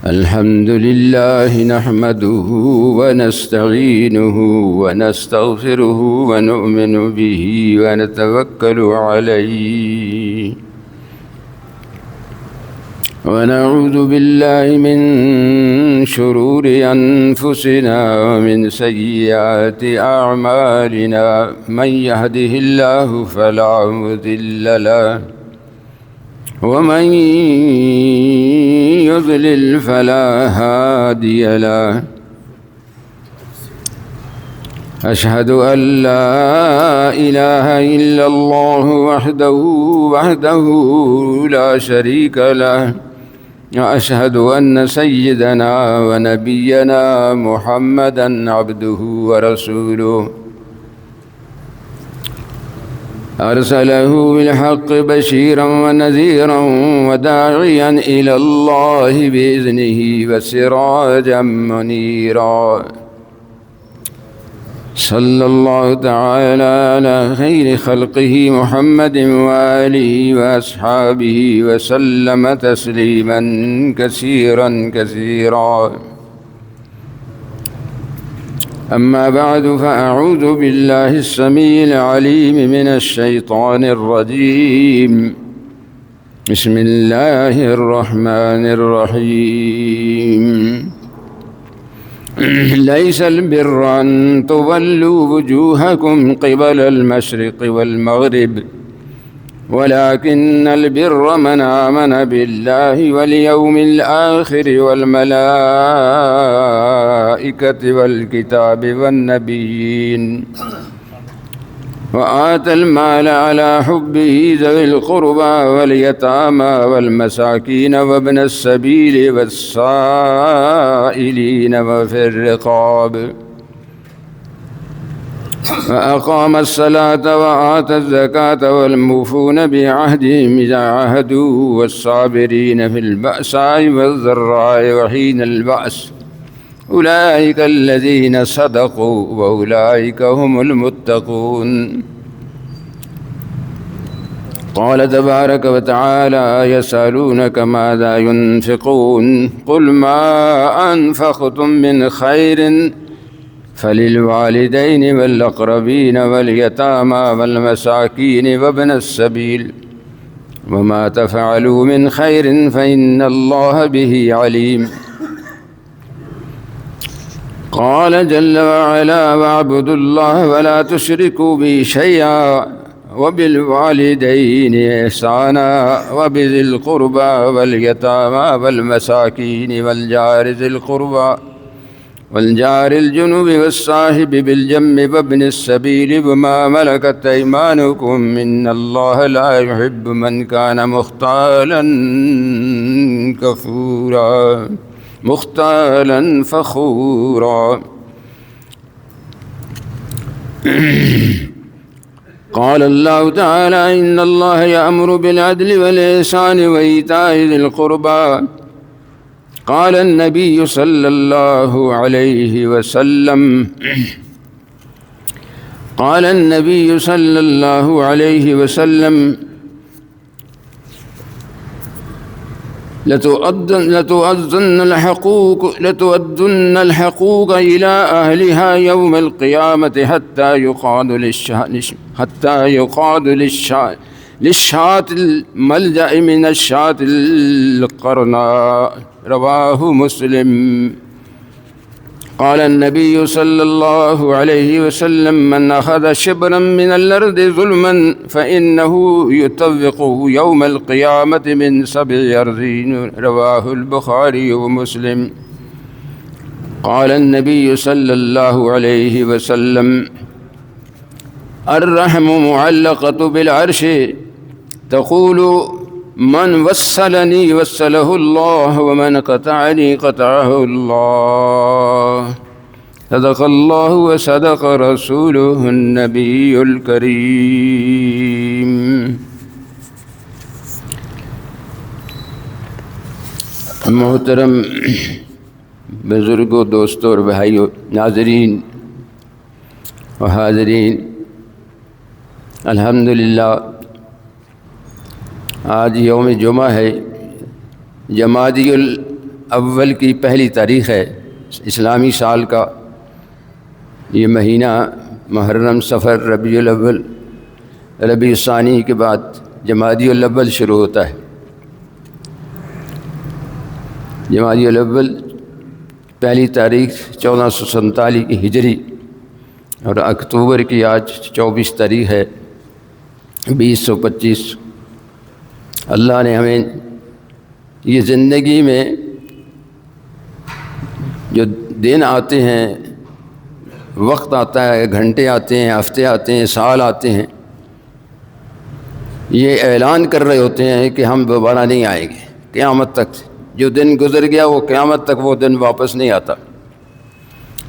الحمد لله نحمده ونستعينه ونستغفره ونؤمن به ونتوكل عليه ونعوذ بالله من شرور أنفسنا ومن سيئات أعمالنا من يهده الله فلا مضل له ومن يضلل فلا هادي له أشهد أن لا إله إلا الله وحده لا شريك له وأشهد أن سيدنا ونبينا محمدًا عبده ورسوله أرسله بالحق بشيرا ونذيرا وداعيا إلى الله بإذنه وسراجا منيرا صلى الله تعالى على خير خلقه محمد وآله وأصحابه وسلم تسليما كثيرا كثيرا أما بعد فأعوذ بالله السميع العليم من الشيطان الرجيم بسم الله الرحمن الرحيم ليس البر أن تولوا وجوهكم قبل المشرق والمغرب ولكن البر من آمن بالله واليوم الآخر والملائكة والكتاب والنبيين وآتى المال على حبه ذوي القربى واليتامى والمساكين وابن السبيل والسائلين وفي الرقاب وأقام الصلاة وآتى الزكاة والموفون بعهدهم إذا عاهدوا والصابرين في البأساء والضراء وحين البأس أولئك الذين صدقوا وأولئك هم المتقون قال تبارك وتعالى يسألونك ماذا ينفقون قل ما أنفقتم من خير فللوالدين والأقربين واليتامى والمساكين وابن السبيل وما تفعلوا من خير فإن الله به عليم قال جل وعلا واعبدوا الله ولا تشركوا به شيئا وبالوالدين إحسانا وبذي القربى واليتامى والمساكين والجار ذي القربى والجار الجنوب والصاحب بالجنب وابن السبيل وما ملكت أيمانكم إن الله لا يحب من كان مختالا فخورا قال الله تعالى إن الله يأمر بالعدل والإحسان وإيتاء ذي القربى قال النبي صلى الله عليه وسلم لتؤدن الحقوق إلى أهلها يوم القيامة حتى يقاد للشاة الملجأ من الشاة القرناء رواه مسلم قال النبي صلى الله عليه وسلم من أخذ شبرا من الأرض ظلما فإنه يطوقه يوم القيامة من 7 أراضين رواه البخاري ومسلم قال النبي صلى الله عليه وسلم الرحم معلقة بالعرش تقول من وصلني وصله الله ومن قطعني قطعه الله صدق الله وصدق رسوله النبي الكريم محترم بزرگوں دوستوں اور بھائیوں ناظرین و حاضرین الحمدللہ آج یوم جمعہ ہے، جمادی اول کی پہلی تاریخ ہے اسلامی سال کا۔ یہ مہینہ محرم، صفر، ربیع الاول، ربیع الثانی کے بعد جمادی الاول شروع ہوتا ہے۔ جمادی الاول پہلی تاریخ 1447 کی ہجری، اور اکتوبر کی آج 24 تاریخ ہے 2025۔ اللہ نے ہمیں یہ زندگی میں جو دن آتے ہیں، وقت آتا ہے، گھنٹے آتے ہیں، ہفتے آتے ہیں، سال آتے ہیں، یہ اعلان کر رہے ہوتے ہیں کہ ہم دوبارہ نہیں آئیں گے قیامت تک۔ جو دن گزر گیا وہ قیامت تک وہ دن واپس نہیں آتا۔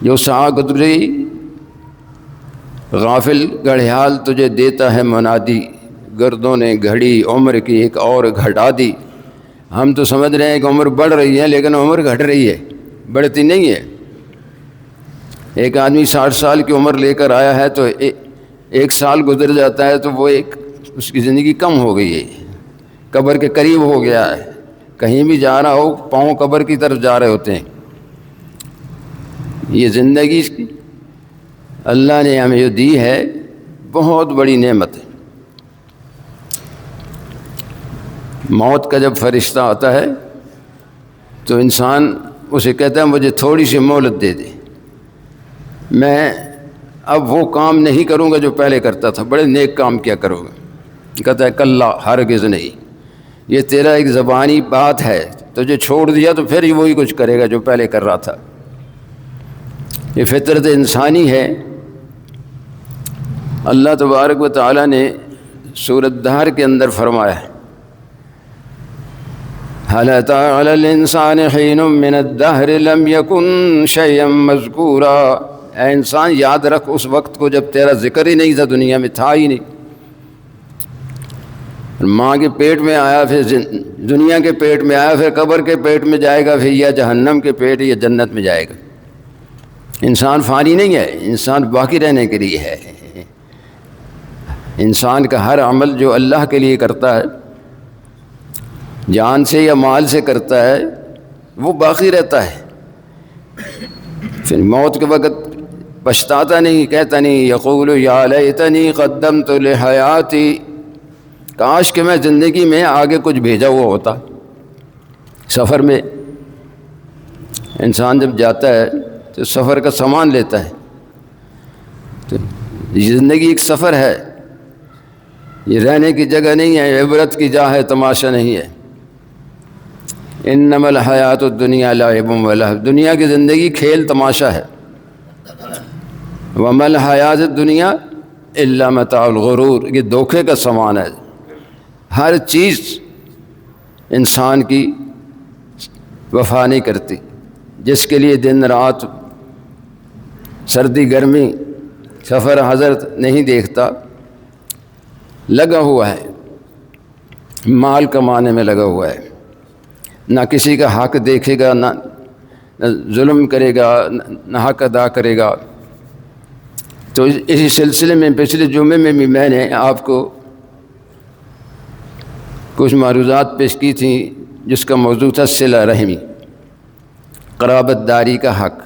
جو ساعت گزری غافل گھڑیال تجھے دیتا ہے منادی، گردوں نے گھڑی عمر کی ایک اور گھٹا دی۔ ہم تو سمجھ رہے ہیں کہ عمر بڑھ رہی ہے، لیکن عمر گھٹ رہی ہے، بڑھتی نہیں ہے۔ ایک آدمی 60 سال کی عمر لے کر آیا ہے تو ایک سال گزر جاتا ہے تو وہ اس کی زندگی کم ہو گئی ہے، قبر کے قریب ہو گیا ہے۔ کہیں بھی جا رہا ہو پاؤں قبر کی طرف جا رہے ہوتے ہیں۔ یہ زندگی اللہ نے ہمیں جو دی ہے بہت بڑی نعمت ہے۔ موت کا جب فرشتہ آتا ہے تو انسان اسے کہتا ہے مجھے تھوڑی سی مہلت دے دے، میں اب وہ کام نہیں کروں گا جو پہلے کرتا تھا، بڑے نیک کام کیا کروں گا۔ کہتا ہے کلا، ہرگز نہیں، یہ تیرا ایک زبانی بات ہے، تجھے چھوڑ دیا تو پھر ہی وہی کچھ کرے گا جو پہلے کر رہا تھا۔ یہ فطرت انسانی ہے۔ اللہ تبارک و تعالیٰ نے سورۃ دہر کے اندر فرمایا ہے هل أتى على الإنسان حين من الدهر لم يكن شيئا مذكورا۔ اے انسان یاد رکھ اس وقت کو جب تیرا ذکر ہی نہیں تھا، دنیا میں تھا ہی نہیں۔ ماں کے پیٹ میں آیا، پھر دنیا کے پیٹ میں آیا، پھر قبر کے پیٹ میں جائے گا، پھر یا جہنم کے پیٹ یا جنت میں جائے گا۔ انسان فانی نہیں ہے، انسان باقی رہنے کے لیے ہے۔ انسان کا ہر عمل جو اللہ کے لیے کرتا ہے، جان سے یا مال سے کرتا ہے، وہ باقی رہتا ہے۔ پھر موت کے وقت پچھتاتا نہیں، کہتا نہیں یقول یا لیتنی قدمت لحیاتی، کاش کہ میں زندگی میں آگے کچھ بھیجا ہوا ہوتا۔ سفر میں انسان جب جاتا ہے تو سفر کا سامان لیتا ہے، تو زندگی ایک سفر ہے، یہ رہنے کی جگہ نہیں ہے، عبرت کی جا ہے، تماشا نہیں ہے۔ انما الحیات الدنیا لعب و لہو، دنیا کی زندگی کھیل تماشا ہے۔ وما الحیات الدنیا الا متاع الغرور، یہ دھوکے کا سامان ہے۔ ہر چیز انسان کی وفا نہیں کرتی، جس کے لیے دن رات، سردی گرمی، سفر حضرت نہیں دیکھتا، لگا ہوا ہے، مال کمانے میں لگا ہوا ہے، نہ کسی کا حق دیکھے گا، نہ ظلم کرے گا، نہ حق ادا کرے گا۔ تو اسی سلسلے میں پچھلے جمعے میں بھی میں نے آپ کو کچھ معروضات پیش کی تھیں، جس کا موضوع تھا صلہ رحمی، قرابت داری کا حق۔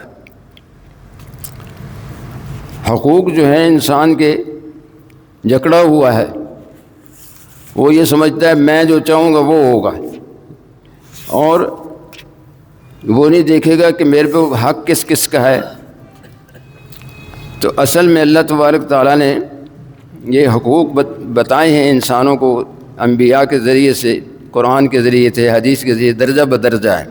حقوق جو ہیں انسان کے جکڑا ہوا ہے، وہ یہ سمجھتا ہے میں جو چاہوں گا وہ ہوگا، اور وہ نہیں دیکھے گا کہ میرے پہ حق کس کس کا ہے۔ تو اصل میں اللہ تبارک تعالیٰ نے یہ حقوق بتائے ہیں انسانوں کو، انبیاء کے ذریعے سے، قرآن کے ذریعے سے، حدیث کے ذریعے، درجہ بدرجہ ہے۔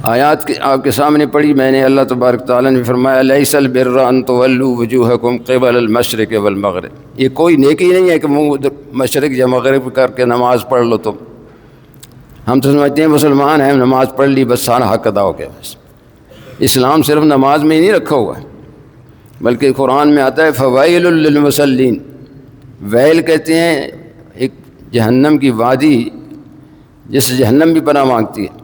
آیات آپ کے سامنے پڑھی میں نے، اللہ تبارک تعالیٰ نے فرمایا لیس البر ان تولوا وجوہکم قبل المشرق والمغرب، یہ کوئی نیکی نہیں ہے کہ منہ مشرق یا مغرب کر کے نماز پڑھ لو۔ تم ہم تو سمجھتے ہیں مسلمان ہیں، نماز پڑھ لی بس سارا حق ادا ہو گیا۔ بس اسلام صرف نماز میں ہی نہیں رکھا ہوا ہے، بلکہ قرآن میں آتا ہے فوائل للمصلین، ویل کہتے ہیں ایک جہنم کی وادی جس سے جہنم بھی پناہ مانگتی ہے۔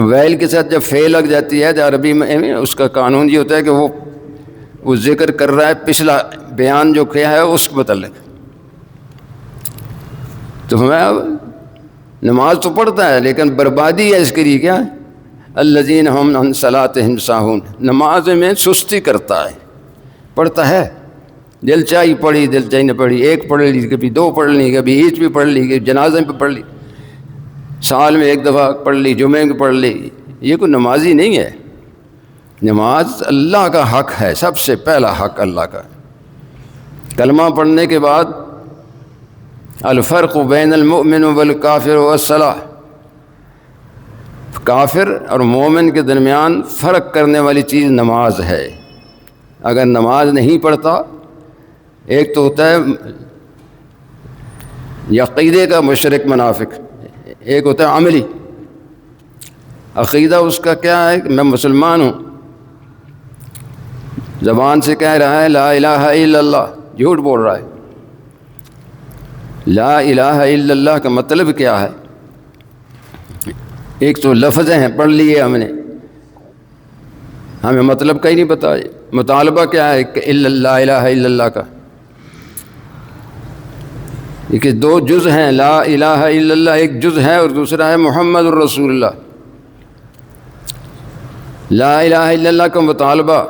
ویل کے ساتھ جب فے لگ جاتی ہے تو عربی میں اس کا قانون یہ ہوتا ہے کہ وہ ذکر کر رہا ہے پچھلا بیان جو کیا ہے اس کو متعلق۔ تو ہمیں نماز تو پڑھتا ہے لیکن بربادی ہے اس کے لیے کیا؟ الذین هم عن صلاتهم ساہون، نماز میں سستی کرتا ہے، پڑھتا ہے دل چاہی پڑھی دل چاہی نہ پڑھی، ایک پڑھ لی کبھی دو پڑھ لی کبھی عید بھی پڑھ لی کبھی جنازے پہ پڑھ لی، سال میں ایک دفعہ پڑھ لی جمعے میں پڑھ لی، یہ کوئی نمازی نہیں ہے۔ نماز اللہ کا حق ہے، سب سے پہلا حق اللہ کا۔ کلمہ پڑھنے کے بعد الفرق بین المؤمن والکافر والصلاۃ، کافر اور مومن کے درمیان فرق کرنے والی چیز نماز ہے۔ اگر نماز نہیں پڑھتا، ایک تو ہوتا ہے عقیدے کا مشرک منافق، ایک ہوتا ہے عملی۔ عقیدہ اس کا کیا ہے کہ میں مسلمان ہوں، زبان سے کہہ رہا ہے لا الہ الا اللہ، جھوٹ بول رہا ہے۔ لا الہ الا اللہ کا مطلب کیا ہے؟ ایک تو لفظ ہیں پڑھ لیے ہم نے، ہمیں مطلب کا ہی نہیں پتا۔ مطالبہ کیا ہے کہ لا الہ الا اللہ کا؟ یہ دو جز ہیں، لا الہ الا اللہ ایک جز ہے اور دوسرا ہے محمد الرسول اللہ۔ لا الہ الا اللہ کا مطالبہ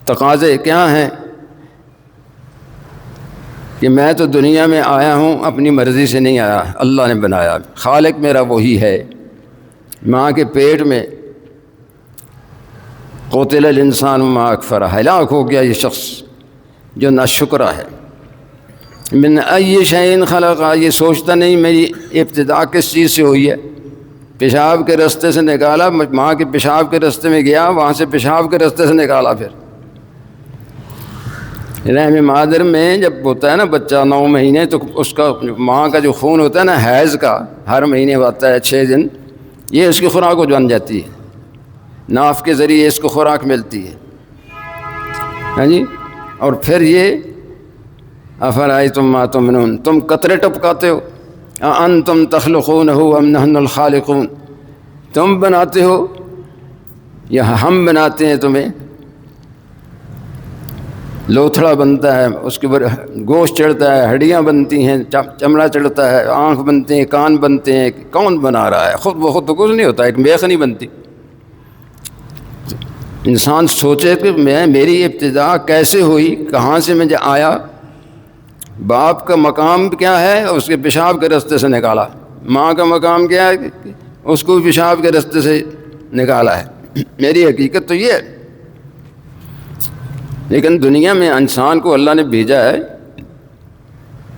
تقاضے کیا ہیں کہ میں تو دنیا میں آیا ہوں اپنی مرضی سے نہیں آیا، اللہ نے بنایا، خالق میرا وہی ہے۔ ماں کے پیٹ میں قتل الانسان ما اکفرہ، ہلاک ہو گیا یہ شخص جو ناشکرا ہے۔ من ای شیء خلقہ، یہ سوچتا نہیں میری ابتدا کس چیز سے ہوئی ہے۔ پیشاب کے رستے سے نکالا، ماں کے پیشاب کے رستے میں گیا، وہاں سے پیشاب کے رستے سے نکالا، پھر رحم مادر میں جب ہوتا ہے نا بچہ 9 مہینے، تو اس کا ماں کا جو خون ہوتا ہے نا حیض کا، ہر مہینے ہوتا ہے 6 دن، یہ اس کی خوراک بن جاتی ہے، ناف کے ذریعے اس کو خوراک ملتی ہے، ہاں جی۔ اور پھر یہ افرأیتم ما تمنون، تم قطرے ٹپکاتے ہو، اانتم تخلقونہ ام نحن الخالقون، تم بناتے ہو یا ہم بناتے ہیں تمہیں؟ لوتھڑا بنتا ہے، اس کے اوپر گوشت چڑھتا ہے، ہڈیاں بنتی ہیں، چمڑا چڑھتا ہے، آنکھ بنتے ہیں، کان بنتے ہیں، کون بنا رہا ہے؟ خود بخود تو کچھ نہیں ہوتا، ایک میخ نہیں بنتی۔ انسان سوچے کہ میری ابتدا کیسے ہوئی، کہاں سے میں آیا؟ باپ کا مقام کیا ہے؟ اس کے پیشاب کے رستے سے نکالا۔ ماں کا مقام کیا ہے؟ اس کو پیشاب کے رستے سے نکالا ہے۔ میری حقیقت تو یہ ہے، لیکن دنیا میں انسان کو اللہ نے بھیجا ہے،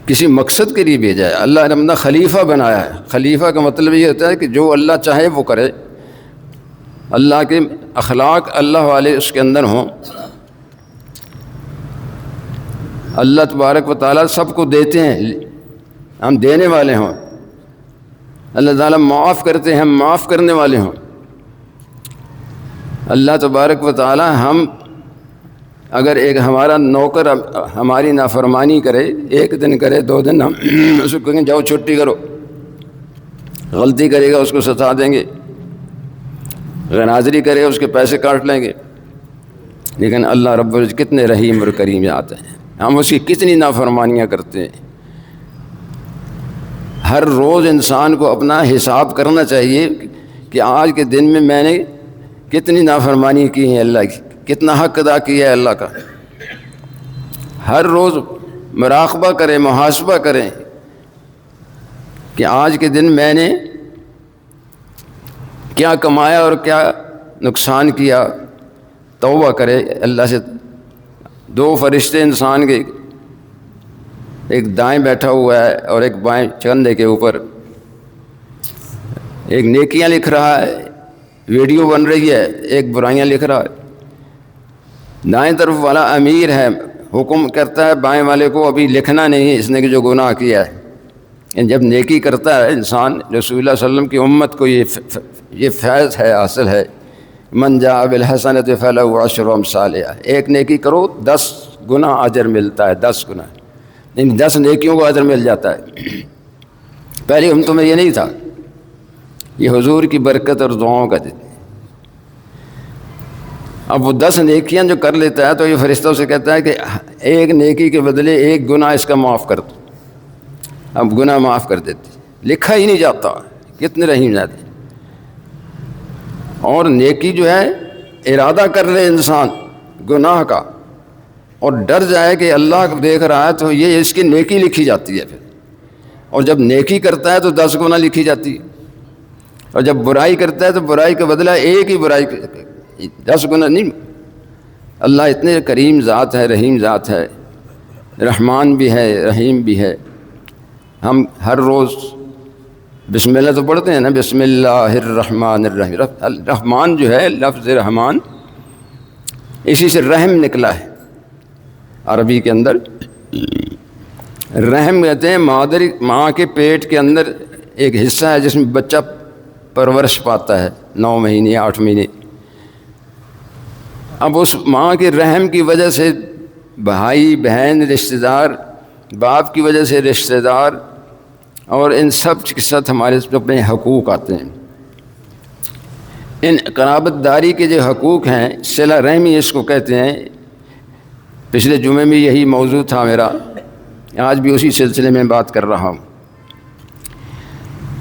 کسی مقصد کے لیے بھیجا ہے۔ اللہ نے اپنا خلیفہ بنایا ہے۔ خلیفہ کا مطلب یہ ہوتا ہے کہ جو اللہ چاہے وہ کرے، اللہ کے اخلاق اللہ والے اس کے اندر ہوں۔ اللہ تبارک و تعالیٰ سب کو دیتے ہیں، ہم دینے والے ہوں۔ اللہ تعالیٰ معاف کرتے ہیں، ہم معاف کرنے والے ہوں۔ اللہ تبارک و تعالیٰ ہم اگر ایک ہمارا نوکر ہماری نافرمانی کرے، 1 دن کرے 2 دن، ہم اس کو کہیں جاؤ چھٹی کرو، غلطی کرے گا اس کو ستا دیں گے، غناظری کرے اس کے پیسے کاٹ لیں گے۔ لیکن اللہ رب العزت کتنے رحیم اور کریم آتے ہیں، ہم اس کی کتنی نافرمانیاں کرتے ہیں۔ ہر روز انسان کو اپنا حساب کرنا چاہیے کہ آج کے دن میں میں نے کتنی نافرمانی کی ہیں اللہ کی، کتنا حق ادا کیا ہے اللہ کا۔ ہر روز مراقبہ کریں، محاسبہ کریں کہ آج کے دن میں نے کیا کمایا اور کیا نقصان کیا۔ توبہ کرے اللہ سے۔ 2 فرشتے انسان کے، ایک دائیں بیٹھا ہوا ہے اور ایک بائیں کندھے کے اوپر، ایک نیکیاں لکھ رہا ہے، ویڈیو بن رہی ہے، ایک برائیاں لکھ رہا ہے۔ دائیں طرف والا امیر ہے، حکم کرتا ہے بائیں والے کو ابھی لکھنا نہیں ہے اس نے کہ جو گناہ کیا ہے۔ جب نیکی کرتا ہے انسان، رسول اللہ صلی اللہ علیہ وسلم کی امت کو یہ فیض ہے، حاصل ہے، من جاء بالحسنۃ فلہ عشر امثالہا، ایک نیکی کرو 10 گنا اجر ملتا ہے، 10 گنا، ان 10 نیکیوں کو اجر مل جاتا ہے۔ پہلے ہم تمہیں یہ نہیں تھا، یہ حضور کی برکت اور دعاؤں کا دیتے۔ اب وہ 10 نیکیاں جو کر لیتا ہے تو یہ فرشتوں سے کہتا ہے کہ 1 نیکی کے بدلے 1 گناہ اس کا معاف کر دو، اب گناہ معاف کر دیتی۔ لکھا ہی نہیں جاتا، کتنے رحیم ذات ہیں۔ اور نیکی جو ہے ارادہ کر لے انسان گناہ کا اور ڈر جائے کہ اللہ کو دیکھ رہا ہے تو یہ اس کی نیکی لکھی جاتی ہے پھر، اور جب نیکی کرتا ہے تو 10 گنا لکھی جاتی ہے، اور جب برائی کرتا ہے تو برائی کا بدلہ ایک ہی برائی 10 گنا نہیں۔ اللہ اتنے کریم ذات ہے، رحیم ذات ہے، رحمان بھی ہے رحیم بھی ہے۔ ہم ہر روز بسم اللہ تو پڑھتے ہیں نا، بسم اللہ الرحمن الرحیم۔ رحمان جو ہے لفظ رحمان اسی سے رحم نکلا ہے عربی کے اندر۔ رحم کہتے ہیں ماں کے پیٹ کے اندر ایک حصہ ہے جس میں بچہ پرورش پاتا ہے 9 مہینے 8 مہینے۔ اب اس ماں کے رحم کی وجہ سے بھائی بہن رشتہ دار، باپ کی وجہ سے رشتہ دار، اور ان سب کے ساتھ ہمارے اپنے حقوق آتے ہیں۔ ان قرابت داری کے جو حقوق ہیں، صلہ رحمی اس کو کہتے ہیں۔ پچھلے جمعے میں یہی موضوع تھا میرا، آج بھی اسی سلسلے میں بات کر رہا ہوں۔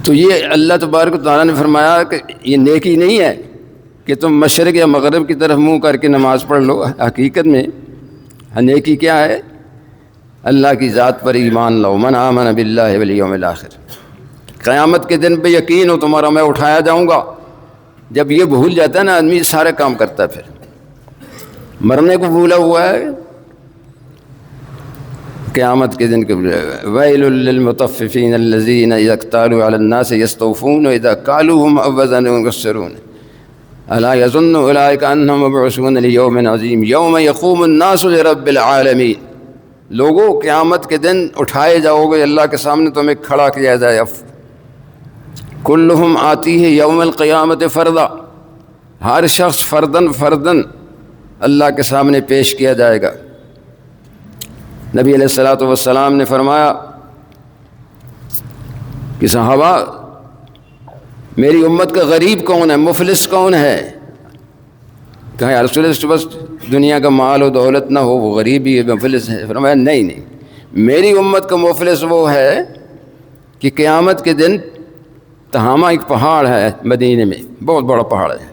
تو یہ اللہ تبارک و تعالیٰ نے فرمایا کہ یہ نیکی نہیں ہے کہ تم مشرق یا مغرب کی طرف منہ کر کے نماز پڑھ لو۔ حقیقت میں نیکی کیا ہے؟ اللہ کی ذات پر ایمان لاؤ۔ من آمن باللہ والیوم الآخر، قیامت کے دن پہ یقین ہو تمہارا، میں اٹھایا جاؤں گا۔ جب یہ بھول جاتا ہے نا آدمی، سارے کام کرتا ہے، پھر مرنے کو بھولا ہوا ہے، قیامت کے دن کے ویل للمطففین الذین اذا اکتالوا علی الناس یستوفون واذا کالوهم او وزنهم یخسرون الا یظن اولئک انهم مبعوثون لیوم عظیم یوم یقوم الناس لرب العالمین۔ لوگوں قیامت کے دن اٹھائے جاؤ گے، اللہ کے سامنے تمہیں کھڑا کیا جائے۔ کلہم آتی ہے یوم القیامت فردا، ہر شخص فردن فردن اللہ کے سامنے پیش کیا جائے گا۔ نبی علیہ الصلوۃ والسلام نے فرمایا کہ صحابہ میری امت کا غریب کون ہے، مفلس کون ہے؟ کہا یا رسول اللہ بس دنیا کا مال و دولت نہ ہو وہ غریب ہی مفلس ہے؟ فرمایا نہیں، میری امت کا مفلس وہ ہے کہ قیامت کے دن تہامہ ایک پہاڑ ہے مدینے میں، بہت بڑا پہاڑ ہے،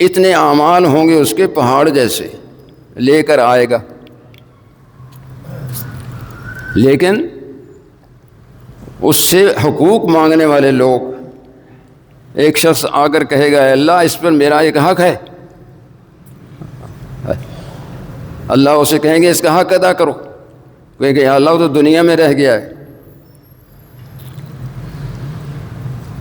اتنے اعمال ہوں گے اس کے پہاڑ جیسے لے کر آئے گا، لیکن اس سے حقوق مانگنے والے لوگ، ایک شخص آ کر کہے گا اللہ اس پر میرا ایک حق ہے، اللہ اسے کہیں گے اس کا حق ادا کرو، کہیں گے یا اللہ وہ تو دنیا میں رہ گیا ہے۔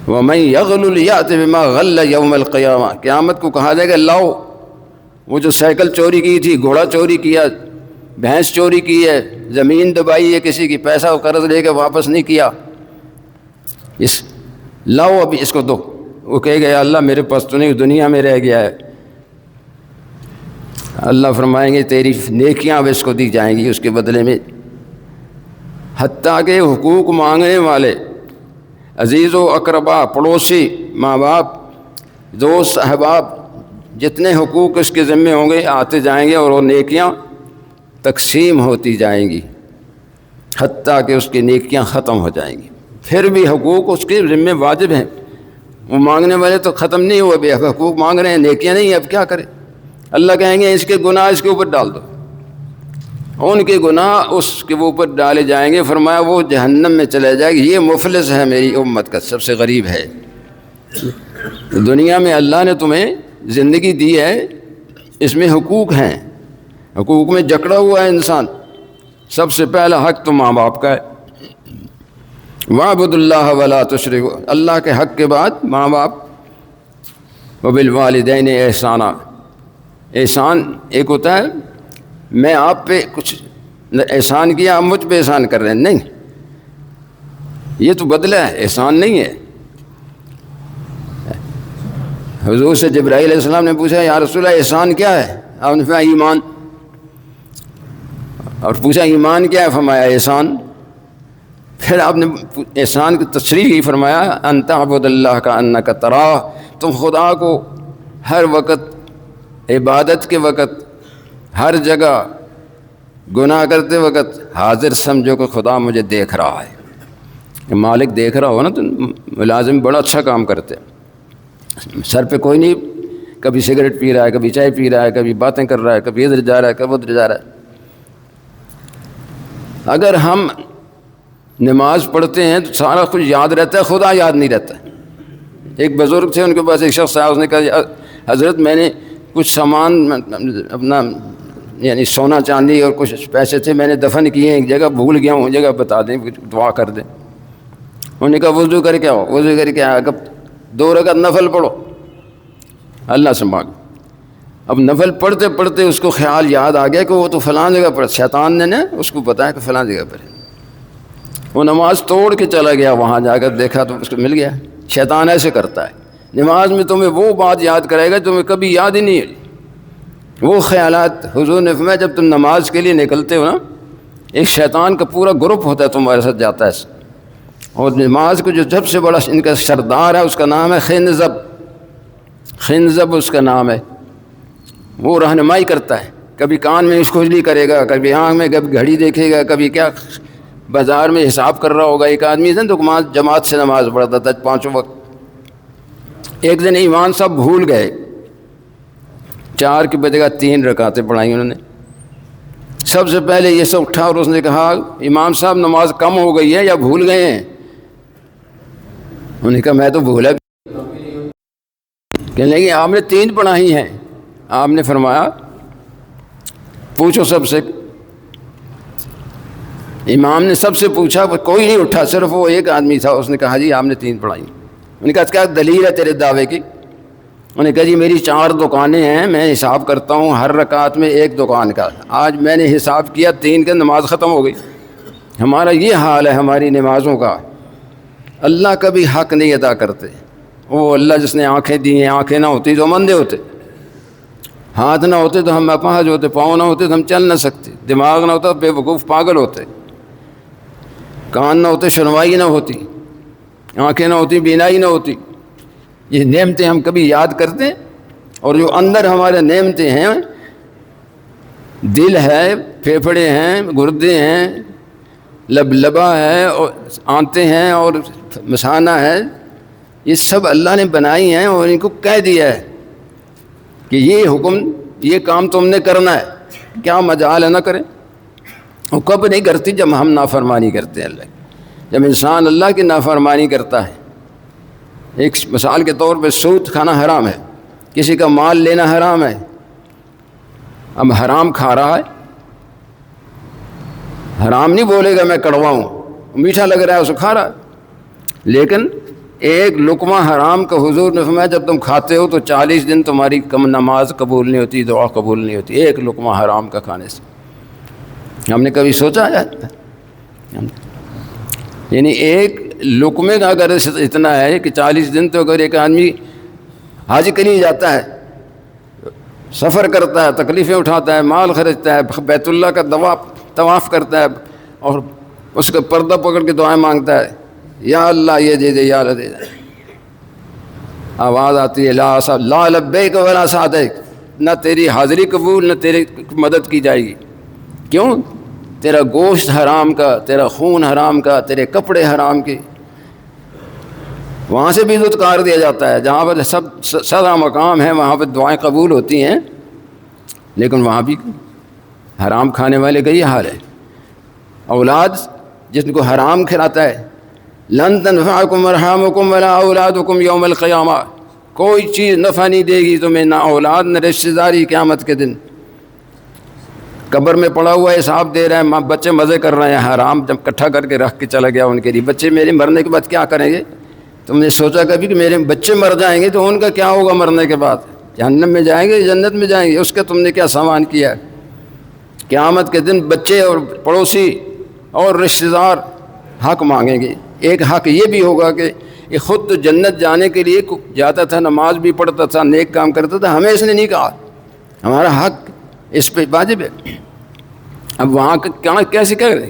وَمَن يَغْلُلْ يَأْتِ بِمَا غَلَّ يَوْمَ الْقِيَامَةِ، قیامت کو کہا جائے گا لاؤ وہ جو سائیکل چوری کی تھی، گھوڑا چوری کیا، بھینس چوری کی ہے، زمین دبائی ہے کسی کی، پیسہ و قرض لے کے واپس نہیں کیا، اس لاؤ ابھی اس کو دو۔ وہ کہے گا یا اللہ میرے پاس تو نہیں، دنیا میں رہ گیا ہے۔ اللہ فرمائیں گے تیری نیکیاں اب اس کو دی جائیں گی اس کے بدلے میں۔ حتیٰ کہ حقوق مانگنے والے عزیز و اقربا، پڑوسی، ماں باپ، دوست، احباب، جتنے حقوق اس کے ذمے ہوں گے آتے جائیں گے اور وہ نیکیاں تقسیم ہوتی جائیں گی حتیٰ کہ اس کی نیکیاں ختم ہو جائیں گی۔ پھر بھی حقوق اس کے ذمے واجب ہیں، وہ مانگنے والے تو ختم نہیں ہوئے، بے حقوق مانگ رہے ہیں، نیکیاں نہیں، اب کیا کرے؟ اللہ کہیں گے اس کے گناہ اس کے اوپر ڈال دو، ان کے گناہ اس کے اوپر ڈالے جائیں گے۔ فرمایا وہ جہنم میں چلے جائے گی۔ یہ مفلس ہے میری امت کا، سب سے غریب ہے۔ دنیا میں اللہ نے تمہیں زندگی دی ہے، اس میں حقوق ہیں، حقوق میں جکڑا ہوا ہے انسان۔ سب سے پہلا حق تو ماں باپ کا ہے، وَاعْبُدُوا اللَّهَ وَلَا تُشْرِكُوا، اللہ کے حق کے بعد ماں باپ۔ وَبِالْوَالِدَيْنِ احسانًا، احسان ایک ہوتا ہے میں آپ پہ کچھ احسان کیا آپ مجھ پہ احسان کر رہے ہیں، نہیں، یہ تو بدلہ ہے، احسان نہیں ہے۔ حضور سے جبرائیل علیہ السلام نے پوچھا یا رسول اللہ احسان کیا ہے؟ آپ نے فرمایا ایمان، اور پوچھا ایمان کیا ہے؟ فرمایا احسان۔ پھر آپ نے احسان کی تشریح ہی فرمایا ان تعبد اللہ کأنک تراہ، تم خدا کو ہر وقت، عبادت کے وقت، ہر جگہ، گناہ کرتے وقت حاضر سمجھو کہ خدا مجھے دیکھ رہا ہے۔ کہ مالک دیکھ رہا ہو نا تو ملازم بڑا اچھا کام کرتے ہیں، سر پہ کوئی نہیں، کبھی سگریٹ پی رہا ہے، کبھی چائے پی رہا ہے، کبھی باتیں کر رہا ہے، کبھی ادھر جا رہا ہے، کبھی ادھر جا رہا ہے۔ اگر ہم نماز پڑھتے ہیں تو سارا کچھ یاد رہتا ہے، خدا یاد نہیں رہتا۔ ایک بزرگ تھے، ان کے پاس ایک شخص آیا، اس نے کہا حضرت میں نے کچھ سامان اپنا یعنی سونا چاندی اور کچھ پیسے تھے، میں نے دفن کیے ہیں ایک جگہ، بھول گیا ہوں جگہ، بتا دیں، دعا کر دیں۔ انہوں نے کہا وضو کر کے آؤ، وضو کر کے آیا، کب 2 رکعت نفل پڑھو، اللہ سے مانگ۔ اب نفل پڑھتے پڑھتے اس کو خیال یاد آ گیا کہ وہ تو فلاں جگہ پر، شیطان نے اس کو بتایا کہ فلاں جگہ پر ہے۔ وہ نماز توڑ کے چلا گیا، وہاں جا کر دیکھا تو اس کو مل گیا۔ شیطان ایسے کرتا ہے، نماز میں تمہیں وہ بات یاد کرے گا تمہیں کبھی یاد ہی نہیں ہے، وہ خیالات۔ حضور نے فرمایا جب تم نماز کے لیے نکلتے ہو نا، ایک شیطان کا پورا گروپ ہوتا ہے تمہارے ساتھ جاتا ہے، اور نماز کو جو سب سے بڑا ان کا سردار ہے اس کا نام ہے خنزب، خنزب اس کا نام ہے۔ وہ رہنمائی کرتا ہے، کبھی کان میں اس کھجلی کرے گا، کبھی آنکھ میں، کبھی گھڑی دیکھے گا، کبھی کیا بازار میں حساب کر رہا ہوگا۔ ایک آدمی تھا تو جماعت سے نماز پڑھتا تھا 5 وقت۔ ایک دن امام صاحب بھول گئے، 4 کی بجائے 3 رکعتیں پڑھائیں انہوں نے۔ سب سے پہلے یہ سب اٹھا اور اس نے کہا امام صاحب نماز کم ہو گئی ہے یا بھول گئے ہیں؟ انہوں نے کہا میں تو بھولا بھی۔ کہنے لگے آپ نے 3 پڑھائی ہیں۔ آپ نے فرمایا پوچھو سب سے۔ امام نے سب سے پوچھا، کوئی نہیں اٹھا، صرف وہ ایک آدمی تھا، اس نے کہا جی آپ نے 3 پڑھائی۔ انہوں نے کہا کیا دلیل ہے تیرے دعوے کی؟ انہوں نے کہا جی میری 4 دکانیں ہیں، میں حساب کرتا ہوں ہر رکعت میں 1 دکان کا، آج میں نے حساب کیا 3 کے نماز ختم ہو گئی۔ ہمارا یہ حال ہے ہماری نمازوں کا، اللہ کا بھی حق نہیں ادا کرتے۔ وہ اللہ جس نے آنکھیں دی ہیں، آنکھیں نہ ہوتی تو ہم اندھے ہوتے، ہاتھ نہ ہوتے تو ہم اپاہج ہوتے، پاؤں نہ ہوتے تو ہم چل نہ سکتے، دماغ نہ ہوتا بے وقوف پاگل ہوتے، کان نہ ہوتے سنوائی نہ ہوتی، آنکھیں نہ ہوتی بینائی نہ ہوتی۔ یہ نعمتیں ہم کبھی یاد کرتے ہیں؟ اور جو اندر ہمارے نعمتیں ہیں، دل ہے، پھیپھڑے ہیں، گردے ہیں، لبا ہے، اور آنتیں ہیں، اور مثانہ ہے، یہ سب اللہ نے بنائی ہیں اور ان کو کہہ دیا ہے کہ یہ حکم، یہ کام تم نے کرنا ہے، کیا مجال ہے نہ کریں۔ وہ کب نہیں کرتی؟ جب ہم نافرمانی کرتے ہیں اللہ کی۔ جب انسان اللہ کی نافرمانی کرتا ہے، ایک مثال کے طور پہ سود کھانا حرام ہے، کسی کا مال لینا حرام ہے، اب حرام کھا رہا ہے، حرام نہیں بولے گا میں کڑوا ہوں، میٹھا لگ رہا ہے اسے کھا رہا ہے، لیکن ایک لقمہ حرام کا حضور نے فرمایا جب تم کھاتے ہو تو 40 دن تمہاری کم نماز قبول نہیں ہوتی، دعا قبول نہیں ہوتی، ایک لقمہ حرام کا کھانے سے۔ ہم نے کبھی سوچا ہے؟ یعنی ایک لقمے کا اگر اتنا ہے کہ 40 دن، تو اگر ایک آدمی حج کے لیے جاتا ہے، سفر کرتا ہے، تکلیفیں اٹھاتا ہے، مال خرچتا ہے، بیت اللہ کا طواف کرتا ہے، اور اس کا پردہ پکڑ کے دعائیں مانگتا ہے، یا اللہ یہ دے دے، یا اللہ دے دے، آواز آتی ہے لا لبیک ولا سعدیک، نہ تیری حاضری قبول، نہ تیری مدد کی جائے گی۔ کیوں؟ تیرا گوشت حرام کا، تیرا خون حرام کا، تیرے کپڑے حرام کے۔ وہاں سے بھی دھتکار دیا جاتا ہے، جہاں پر سب سزا مقام ہے وہاں پہ دعائیں قبول ہوتی ہیں، لیکن وہاں بھی حرام کھانے والے کا یہ حال ہے۔ اولاد جس کو حرام کھلاتا ہے، لن تنفعکم ارحامکم ولا اولادکم یوم القیامہ، کوئی چیز نفع نہیں دے گی تمہیں، نہ اولاد نہ رشتہ داری، قیامت کے دن۔ قبر میں پڑا ہوا ہے، حساب دے رہا ہے، بچے مزے کر رہے ہیں، حرام جب اکٹھا کر کے رکھ کے چلا گیا ان کے لیے۔ بچے میرے مرنے کے بعد کیا کریں گے؟ تم نے سوچا کبھی کہ میرے بچے مر جائیں گے تو ان کا کیا ہوگا مرنے کے بعد؟ جہنم میں جائیں گے، جنت میں جائیں گے؟ اس کا تم نے کیا سامان کیا ہے؟ قیامت کے دن بچے اور پڑوسی اور رشتہ دار حق مانگیں گے۔ ایک حق یہ بھی ہوگا کہ یہ خود تو جنت جانے کے لیے جاتا تھا، نماز بھی پڑھتا تھا، نیک کام کرتا تھا، ہمیں اس نے نہیں کہا، ہمارا حق اس پہ واجب ہے۔ اب وہاں کا کیسے کرے؟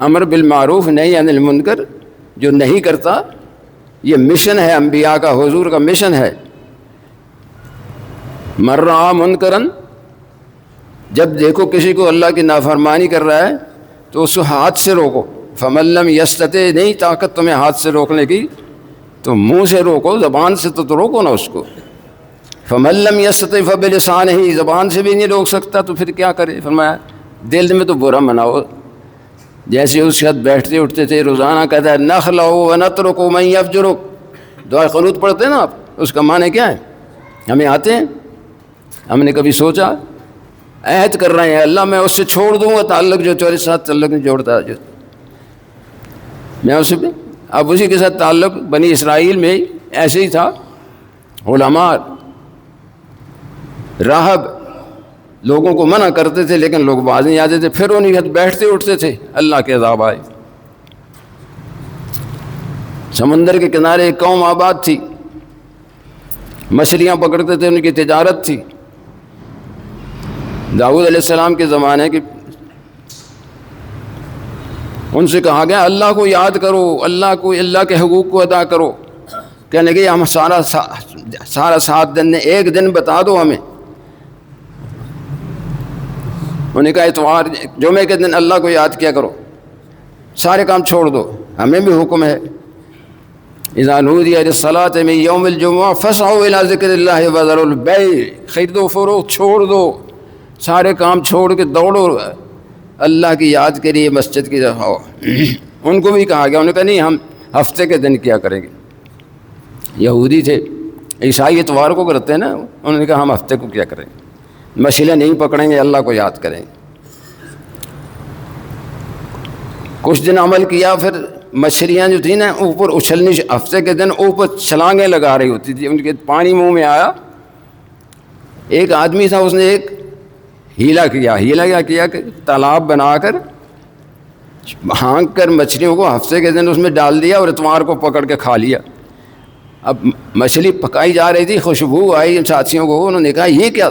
امر بالمعروف نہی عن المنکر جو نہیں کرتا، یہ مشن ہے انبیاء کا، حضور کا مشن ہے۔ من رأى منکرا، جب دیکھو کسی کو اللہ کی نافرمانی کر رہا ہے تو اس کو ہاتھ سے روکو، فمن لم یستطع، نہیں طاقت تمہیں ہاتھ سے روکنے کی تو منہ سے روکو، زبان سے تو روکو نا اس کو. فمن لم یستطع فبلسانہ، زبان سے بھی نہیں روک سکتا تو پھر کیا کرے؟ فرمایا دل میں تو برا مناؤ. جیسے اس کے ساتھ بیٹھتے اٹھتے تھے روزانہ کہتا ہے نخلع ونترک من یفجرک، دعا قنوت پڑھتے ہیں نا آپ، اس کا معنی کیا ہے؟ ہمیں آتے ہیں، ہم نے کبھی سوچا عہد کر رہے ہیں اللہ میں اس سے چھوڑ دوں گا تعلق جو تیرے ساتھ تعلق نہیں جوڑتا، جو میں اس سے اب اسی کے ساتھ تعلق بنی اسرائیل میں ایسے ہی تھا. علماء راہب لوگوں کو منع کرتے تھے لیکن لوگ باز نہیں آتے تھے، پھر انہیں کے ساتھ بیٹھتے اٹھتے تھے، اللہ کے عذاب آئے. سمندر کے کنارے ایک قوم آباد تھی، مچھلیاں پکڑتے تھے، ان کی تجارت تھی. داؤد علیہ السلام کے زمانے کی ان سے کہا گیا اللہ کو یاد کرو، اللہ کے حقوق کو ادا کرو. کہنے لگے ہم سارا 7 دن نے 1 دن بتا دو ہمیں. انہوں نے کہا اتوار جمعے کے دن اللہ کو یاد کیا کرو، سارے کام چھوڑ دو، ہمیں بھی حکم ہے. اذا نودی للصلاۃ من یوم الجمعہ فاسعوا الی ذکر اللہ وذروا البیع، خرید و فروخت چھوڑ دو، سارے کام چھوڑ کے دوڑو اللہ کی یاد کے لیے مسجد کی طرف آؤ. ان کو بھی کہا گیا، انہوں نے کہا نہیں ہم ہفتے کے دن کیا کریں گے. یہودی تھے، عیسائی اتوار کو کرتے ہیں نا، انہوں نے کہا ہم ہفتے کو کیا کریں گے، مچھلیاں نہیں پکڑیں گے، اللہ کو یاد کریں گے. کچھ دن عمل کیا، پھر مچھلیاں جو تھیں نا اوپر اچھلنی، ہفتے کے دن اوپر چھلانگیں لگا رہی ہوتی تھی، ان کے پانی منہ میں آیا. ایک آدمی تھا، اس نے ایک ہیلا کیا کہ تالاب بنا کر ہانک کر مچھلیوں کو ہفتے کے دن اس میں ڈال دیا اور اتوار کو پکڑ کے کھا لیا. اب مچھلی پکائی جا رہی تھی، خوشبو آئی ساتھیوں کو، انہوں نے کہا یہ کیا،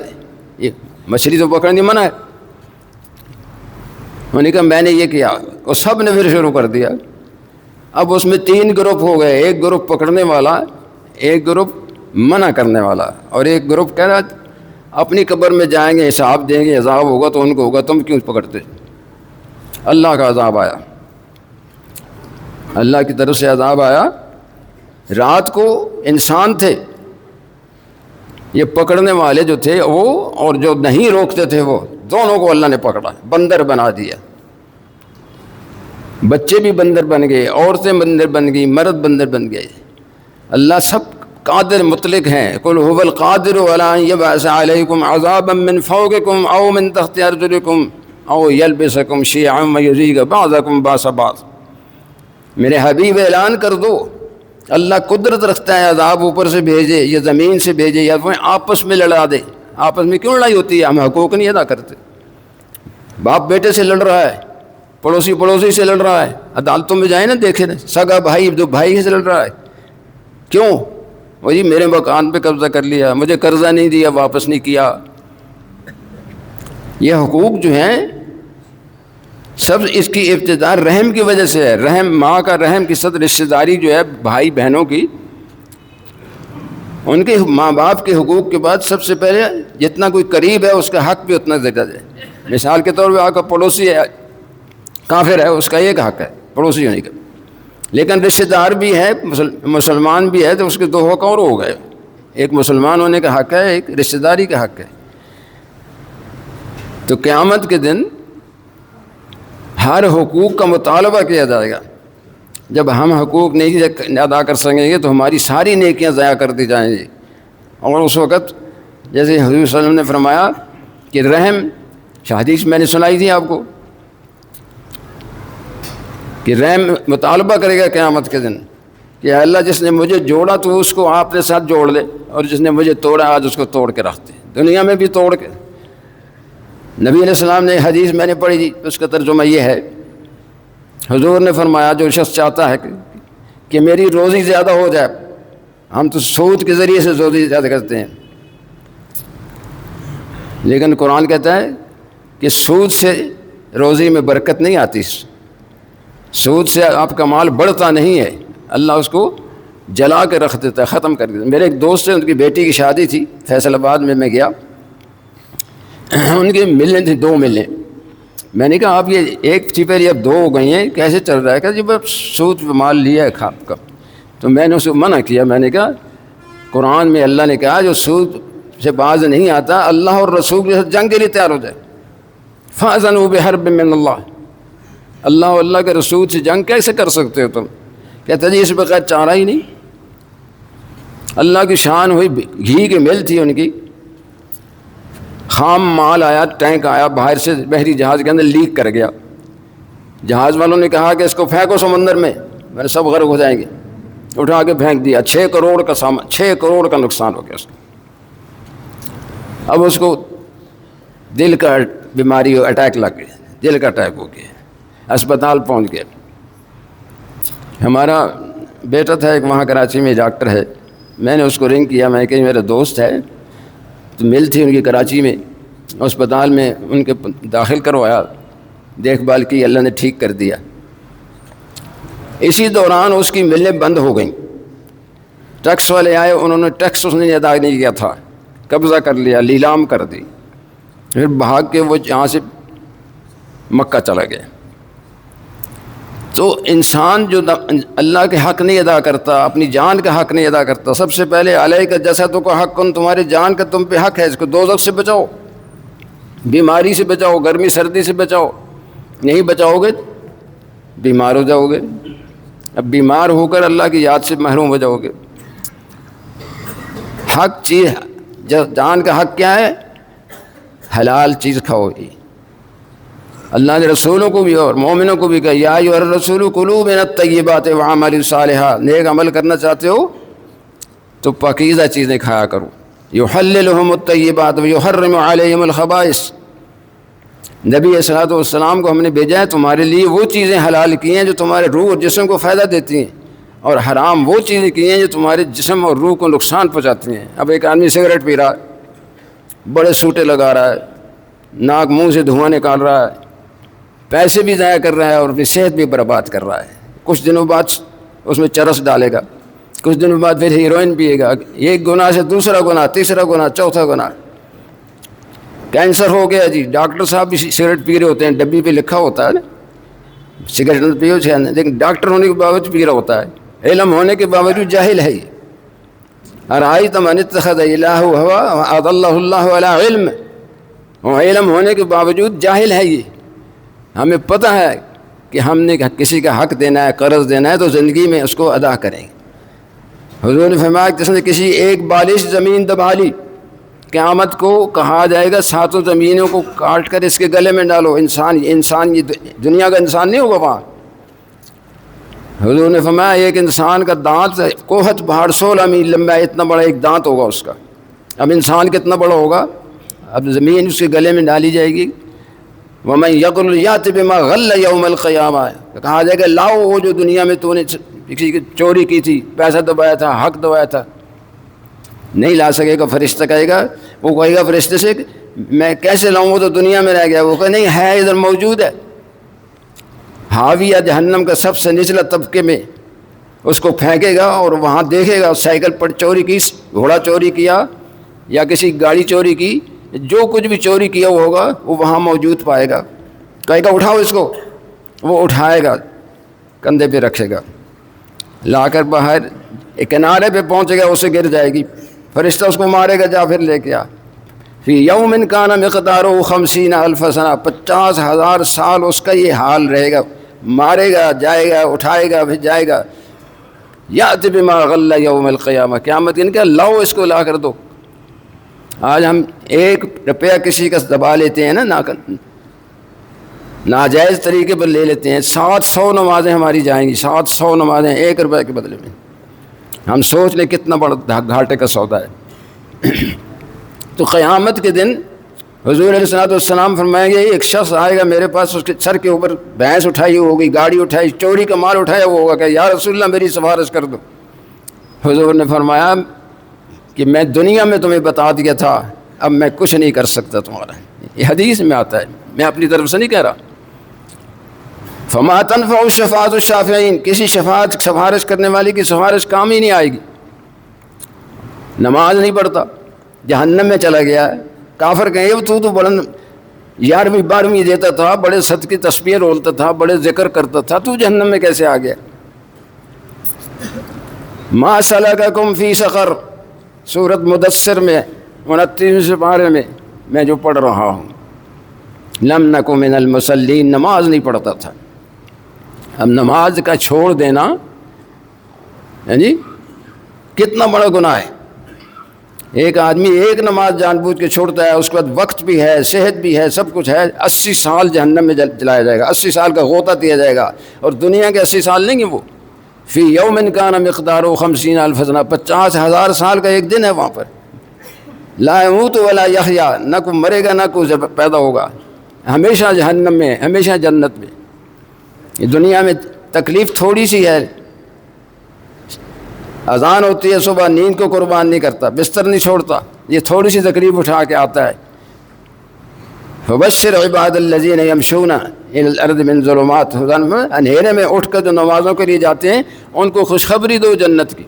یہ مچھلی تو پکڑنی منع ہے. انہوں نے کہا میں نے یہ کیا، اور سب نے پھر شروع کر دیا. اب اس میں 3 گروپ ہو گئے، ایک گروپ پکڑنے والا، ایک گروپ منع کرنے والا، اور ایک گروپ کہہ رہا اپنی قبر میں جائیں گے، حساب دیں گے، عذاب ہوگا تو ان کو ہوگا، تم کیوں پکڑتے. اللہ کا عذاب آیا، اللہ کی طرف سے عذاب آیا. رات کو انسان تھے، یہ پکڑنے والے جو تھے وہ، اور جو نہیں روکتے تھے وہ، دونوں کو اللہ نے پکڑا، بندر بنا دیا. بچے بھی بندر بن گئے، عورتیں بندر بن گئی، مرد بندر بن گئے. اللہ سب قادر مطلق ہیں. قل هو القادر علی ان یبعث علیکم عذابا من فوقکم او من تحت ارجلکم او یلبسکم شیعا ویذیق بعضکم باس بعض. میرے حبیب اعلان کر دو، اللہ قدرت رکھتا ہے عذاب اوپر سے بھیجے یا زمین سے بھیجے یا آپس میں لڑا دے. آپس میں کیوں لڑائی ہوتی ہے؟ ہم حقوق نہیں ادا کرتے. باپ بیٹے سے لڑ رہا ہے، پڑوسی سے لڑ رہا ہے، عدالتوں میں جائیں نا دیکھیں، سگا بھائی جو بھائی سے لڑ رہا ہے. کیوں؟ وہ جی میرے مکان پہ قبضہ کر لیا، مجھے قرضہ نہیں دیا، واپس نہیں کیا. یہ حقوق جو ہیں سب اس کی ابتدا رحم کی وجہ سے ہے. رحم، ماں کا رحم کی صد رشتہ داری جو ہے بھائی بہنوں کی، ان کے ماں باپ کے حقوق کے بعد سب سے پہلے جتنا کوئی قریب ہے اس کا حق بھی اتنا زیادہ ہے. مثال کے طور پہ آپ کا پڑوسی ہے، کافر ہے، اس کا ایک حق ہے پڑوسی ہونے کا، لیکن رشتہ دار بھی ہے، مسلمان بھی ہے، تو اس کے 2 حق اور ہو گئے. ایک مسلمان ہونے کا حق ہے، ایک رشتہ داری کا حق ہے. تو قیامت کے دن ہر حقوق کا مطالبہ کیا جائے گا. جب ہم حقوق نہیں ادا کر سکیں گے تو ہماری ساری نیکیاں ضائع کر دی جائیں گی. اور اس وقت جیسے حضور صلی اللہ علیہ وسلم نے فرمایا کہ رحم، حدیث میں نے سنائی تھی آپ کو، کہ رحم مطالبہ کرے گا قیامت کے دن کہ اللہ جس نے مجھے جوڑا تو اس کو آپ کے ساتھ جوڑ لے، اور جس نے مجھے توڑا آج اس کو توڑ کے رکھ دے، دنیا میں بھی توڑ کے. نبی علیہ السلام نے حدیث میں نے پڑھی تھی، اس کا ترجمہ یہ ہے، حضور نے فرمایا جو شخص چاہتا ہے کہ میری روزی زیادہ ہو جائے، ہم تو سود کے ذریعے سے روزی زیادہ کرتے ہیں، لیکن قرآن کہتا ہے کہ سود سے روزی میں برکت نہیں آتی، سود سے آپ کا مال بڑھتا نہیں ہے، اللہ اس کو جلا کے رکھ دیتا ہے، ختم کر دیتا ہے. میرے ایک دوست سے ان کی بیٹی کی شادی تھی فیصل آباد میں گیا، ان کی ملیں تھیں 2 ملیں. میں نے کہا آپ یہ ایک چھپے اب 2 ہو گئی ہیں, کیسے چل رہا ہے؟ کہ جب سود پہ مال لیا ہے کھاپ کا. تو میں نے اسے منع کیا. میں نے کہا قرآن میں اللہ نے کہا جو سود سے باز نہیں آتا اللہ اور رسول کے ساتھ جنگ کے لیے تیار ہو جائے. فَأَذَنُوا بِحَرْبٍ مِّنَ اللَّهِ, اللہ اور اللہ کے رسول سے جنگ کیسے کر سکتے ہو تم؟ کہتا جی اس بغیر چارہ ہی نہیں. اللہ کی شان ہوئی, گھی کی مل تھی ان کی, خام مال آیا, ٹینک آیا باہر سے بحری جہاز کے اندر, لیک کر گیا. جہاز والوں نے کہا کہ اس کو پھینکو سمندر میں سب غرق ہو جائیں گے. اٹھا کے پھینک دیا. 6 کروڑ کا سامان, 6 کروڑ کا نقصان ہو گیا اس کو. اب اس کو دل کا بیماری اٹیک لگ گیا, دل کا اٹیک ہو گیا, اسپتال پہنچ گیا. ہمارا بیٹا تھا ایک وہاں کراچی میں ڈاکٹر ہے, میں نے اس کو رنگ کیا, میں کہ میرا دوست ہے, تو مل تھی ان کی کراچی میں, اسپتال میں ان کے داخل کروایا, دیکھ بھال کی, اللہ نے ٹھیک کر دیا. اسی دوران اس کی ملیں بند ہو گئیں. ٹیکس والے آئے, انہوں نے ٹیکس اس نے ادا نہیں کیا تھا, قبضہ کر لیا, لیلام کر دی. پھر بھاگ کے وہ یہاں سے مکہ چلا گیا. تو انسان جو اللہ کے حق نہیں ادا کرتا, اپنی جان کا حق نہیں ادا کرتا, سب سے پہلے علیہ کا جسد کا حق کن, تمہاری جان کا تم پہ حق ہے, اس کو دوزخ سے بچاؤ, بیماری سے بچاؤ, گرمی سردی سے بچاؤ. نہیں بچاؤ گے بیمار ہو جاؤ گے, اب بیمار ہو کر اللہ کی یاد سے محروم ہو جاؤ گے. حق چیز, جان کا حق کیا ہے؟ حلال چیز کھاؤ. اللہ نے رسولوں کو بھی اور مومنوں کو بھی کہا یا ایھا الرسول کلوا من الطیبات واعملوا صالحا, نیک عمل کرنا چاہتے ہو تو پاکیزہ چیزیں کھایا کرو. یحلل لهم الطیبات ویحرم علیہم الخبائث. نبی صلی اللہ علیہ وسلم کو ہم نے بھیجا ہے تمہارے لیے وہ چیزیں حلال کی ہیں جو تمہارے روح اور جسم کو فائدہ دیتی ہیں, اور حرام وہ چیزیں کی ہیں جو تمہارے جسم اور روح کو نقصان پہنچاتی ہیں. اب ایک آدمی سگریٹ پی رہا ہے, بڑے سوٹے لگا رہا ہے, ناک منہ سے دھواں نکال رہا ہے, پیسے بھی ضائع کر رہا ہے اور اپنی صحت بھی برباد کر رہا ہے. کچھ دنوں بعد اس میں چرس ڈالے گا, کچھ دنوں بعد پھر ہیروئن پیے گا. ایک گناہ سے دوسرا گناہ, تیسرا گناہ, چوتھا گناہ. کینسر ہو گیا جی, ڈاکٹر صاحب بھی سگریٹ پی رہے ہوتے ہیں, ڈبی پہ لکھا ہوتا ہے نا سگریٹ پیو, لیکن ڈاکٹر ہونے کے باوجود پی رہا ہوتا ہے, علم ہونے کے باوجود جاہل ہے. ارأیت من اتخذ الہہ ہوا واضلہ اللہ علی علم, اور علم ہونے کے باوجود جاہل ہے. یہ ہمیں پتہ ہے کہ ہم نے کسی کا حق دینا ہے, قرض دینا ہے, تو زندگی میں اس کو ادا کریں گے. حضور نے فرمایا جس نے کسی ایک بالش زمین دبا لی, قیامت کو کہا جائے گا 7 زمینوں کو کاٹ کر اس کے گلے میں ڈالو. انسان یہ دنیا کا انسان نہیں ہوگا وہاں. حضور نے فرمایا ایک انسان کا دانت کوہت پہاڑ 16 میل لمبا ہے, اتنا بڑا ایک دانت ہوگا اس کا. اب انسان کتنا بڑا ہوگا؟ اب زمین اس کے گلے میں ڈالی جائے گی. وَمَن يَقُلْ يَأْتِ بِمَا غَلَّ يَوْمَ الْقِيَامَةِ, کہا جائے گا لاؤ وہ جو دنیا میں تو نے کسی کی چوری کی تھی, پیسہ دبایا تھا, حق دبایا تھا. نہیں لا سکے گا. فرشتہ کہے گا, وہ کہے گا فرشتے سے میں کیسے لاؤں, وہ تو دنیا میں رہ گیا. وہ کہے نہیں ہے, ادھر موجود ہے. حاویہ جہنم کا سب سے نچلا طبقے میں اس کو پھینکے گا, اور وہاں دیکھے گا سائیکل پر چوری کی, گھوڑا چوری کیا, یا کسی گاڑی چوری کی, جو کچھ بھی چوری کیا وہ ہوگا وہ وہاں موجود پائے گا. کہے گا اٹھاؤ اس کو, وہ اٹھائے گا, کندھے پہ رکھے گا, لا کر باہر ایک کنارے پہ پہنچے گا, اسے گر جائے گی. فرشتہ اس کو مارے گا, جا پھر لے کے آ. فی یوم کان مقدارہ 50,000 سنہ, 50,000 سال اس کا یہ حال رہے گا. مارے گا, جائے گا, اٹھائے گا, پھر جائے گا. یأتی بما غل یوم القیامہ, قیامت ان کا لاؤ اس کو لا کر دو. آج ہم 1 روپیہ کسی کا دبا لیتے ہیں نا, ناجائز طریقے پر لے لیتے ہیں. 700 نمازیں ہماری جائیں گی, 700 نمازیں 1 روپے کے بدلے میں. ہم سوچ لیں کتنا بڑا گھاٹے کا سودا ہے. تو قیامت کے دن حضور علیہ السلام فرمائیں گے ایک شخص آئے گا میرے پاس, اس کے سر کے اوپر بھینس اٹھائی ہوگی, گاڑی اٹھائی, چوری کا مال اٹھایا وہ ہوگا کہ یا رسول اللہ میری سفارش کر دو. حضور نے فرمایا کہ میں دنیا میں تمہیں بتا دیا تھا, اب میں کچھ نہیں کر سکتا تمہارا. یہ حدیث میں آتا ہے, میں اپنی طرف سے نہیں کہہ رہا. فما تنفع الشفاعۃ الشافعین, کسی سفارش کرنے والی کی سفارش کام ہی نہیں آئے گی. نماز نہیں پڑھتا, جہنم میں چلا گیا ہے. کافر کہیں تو بلند 11ویں 12ویں دیتا تھا، بڑے صدقے تسبیح رولتا تھا، بڑے ذکر کرتا تھا، تو جہنم میں کیسے آ گیا؟ ما سلککم فی سقر، سورۃ مدثر میں 29ویں پارے میں جو پڑھ رہا ہوں، لم نک من المصلین، نماز نہیں پڑھتا تھا۔ اب نماز کا چھوڑ دینا جی کتنا بڑا گناہ ہے۔ ایک آدمی ایک نماز جان بوجھ کے چھوڑتا ہے، اس کے بعد وقت بھی ہے، صحت بھی ہے، سب کچھ ہے، 80 سال جہنم میں جلایا جائے گا، 80 سال کا غوطہ دیا جائے گا، اور دنیا کے 80 سال نہیں ہیں وہ، فی یوم کان مقدارہ 50,000 سنہ، 50,000 سال کا ایک دن ہے وہاں پر۔ لا یموت ولا یحییٰ، نہ کوئی مرے گا نہ کوئی پیدا ہوگا، ہمیشہ جہنم میں، ہمیشہ جنت میں۔ یہ دنیا میں تکلیف تھوڑی سی ہے، اذان ہوتی ہے صبح، نیند کو قربان نہیں کرتا، بستر نہیں چھوڑتا، یہ تھوڑی سی تکلیف اٹھا کے آتا ہے۔ فبشر عباد الذین یمشون الی الارض من ظلمات، اندھیرے میں اٹھ کر جو نمازوں کے لیے جاتے ہیں ان کو خوشخبری دو جنت کی۔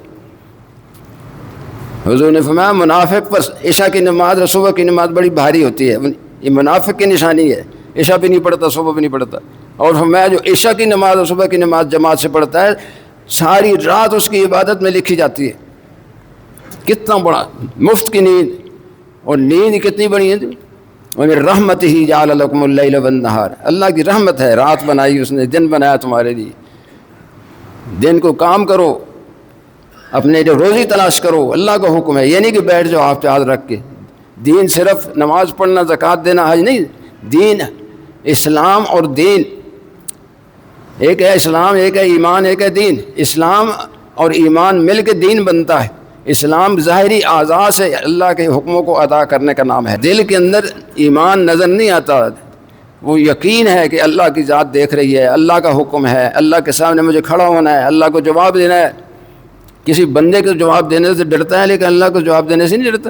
حضور نے فرمایا منافق پر عشاء کی نماز اور صبح کی نماز بڑی بھاری ہوتی ہے، یہ منافق کی نشانی ہے، عشاء بھی نہیں پڑھتا صبح بھی نہیں پڑھتا۔ اور فرمایا جو عشاء کی نماز اور صبح کی نماز جماعت سے پڑھتا ہے ساری رات اس کی عبادت میں لکھی جاتی ہے۔ کتنا بڑا مفت کی نیند، اور نیند کتنی بڑی ہے، وَمِن رَحْمَتِهِ جَعَلَ لَكُمُ اللَّيْلَ وَالنَّهَارَ، اللہ کی رحمت ہے، رات بنائی اس نے، دن بنایا تمہارے لیے۔ دن کو کام کرو، اپنے جو روزی تلاش کرو، اللہ کا حکم ہے، یہ نہیں کہ بیٹھ جاؤ آپ یاد رکھ کے۔ دین صرف نماز پڑھنا، زکوٰۃ دینا، حج نہیں، دین اسلام اور دین ایک ہے، اسلام ایک ہے، ایمان ایک ہے، دین۔ اسلام اور ایمان مل کے دین بنتا ہے۔ اسلام ظاہری اعضاء سے اللہ کے حکموں کو ادا کرنے کا نام ہے، دل کے اندر ایمان نظر نہیں آتا، وہ یقین ہے کہ اللہ کی ذات دیکھ رہی ہے، اللہ کا حکم ہے، اللہ کے سامنے مجھے کھڑا ہونا ہے، اللہ کو جواب دینا ہے۔ کسی بندے کو جواب دینے سے ڈرتا ہے لیکن اللہ کو جواب دینے سے نہیں ڈرتا۔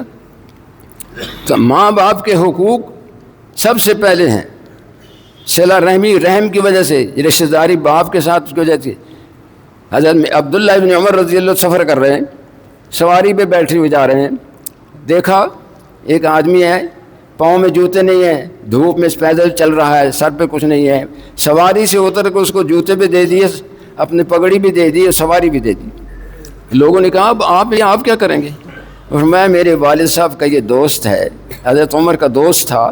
تو ماں باپ کے حقوق سب سے پہلے ہیں، صلہ رحمی، رحم کی وجہ سے، رشتہ داری باپ کے ساتھ کی وجہ سے۔ حضرت عبداللہ ابن عمر رضی اللہ سفر کر رہے ہیں، سواری پہ بیٹھے ہوئے جا رہے ہیں، دیکھا ایک آدمی ہے، پاؤں میں جوتے نہیں ہیں، دھوپ میں پیدل چل رہا ہے، سر پہ کچھ نہیں ہے، سواری سے اتر کے اس کو جوتے بھی دے دیے، اپنی پگڑی بھی دے دی اور سواری بھی دے دی۔ لوگوں نے کہا اب آپ کیا کریں گے؟ اور میں میرے والد صاحب کا یہ دوست ہے، حضرت عمر کا دوست تھا،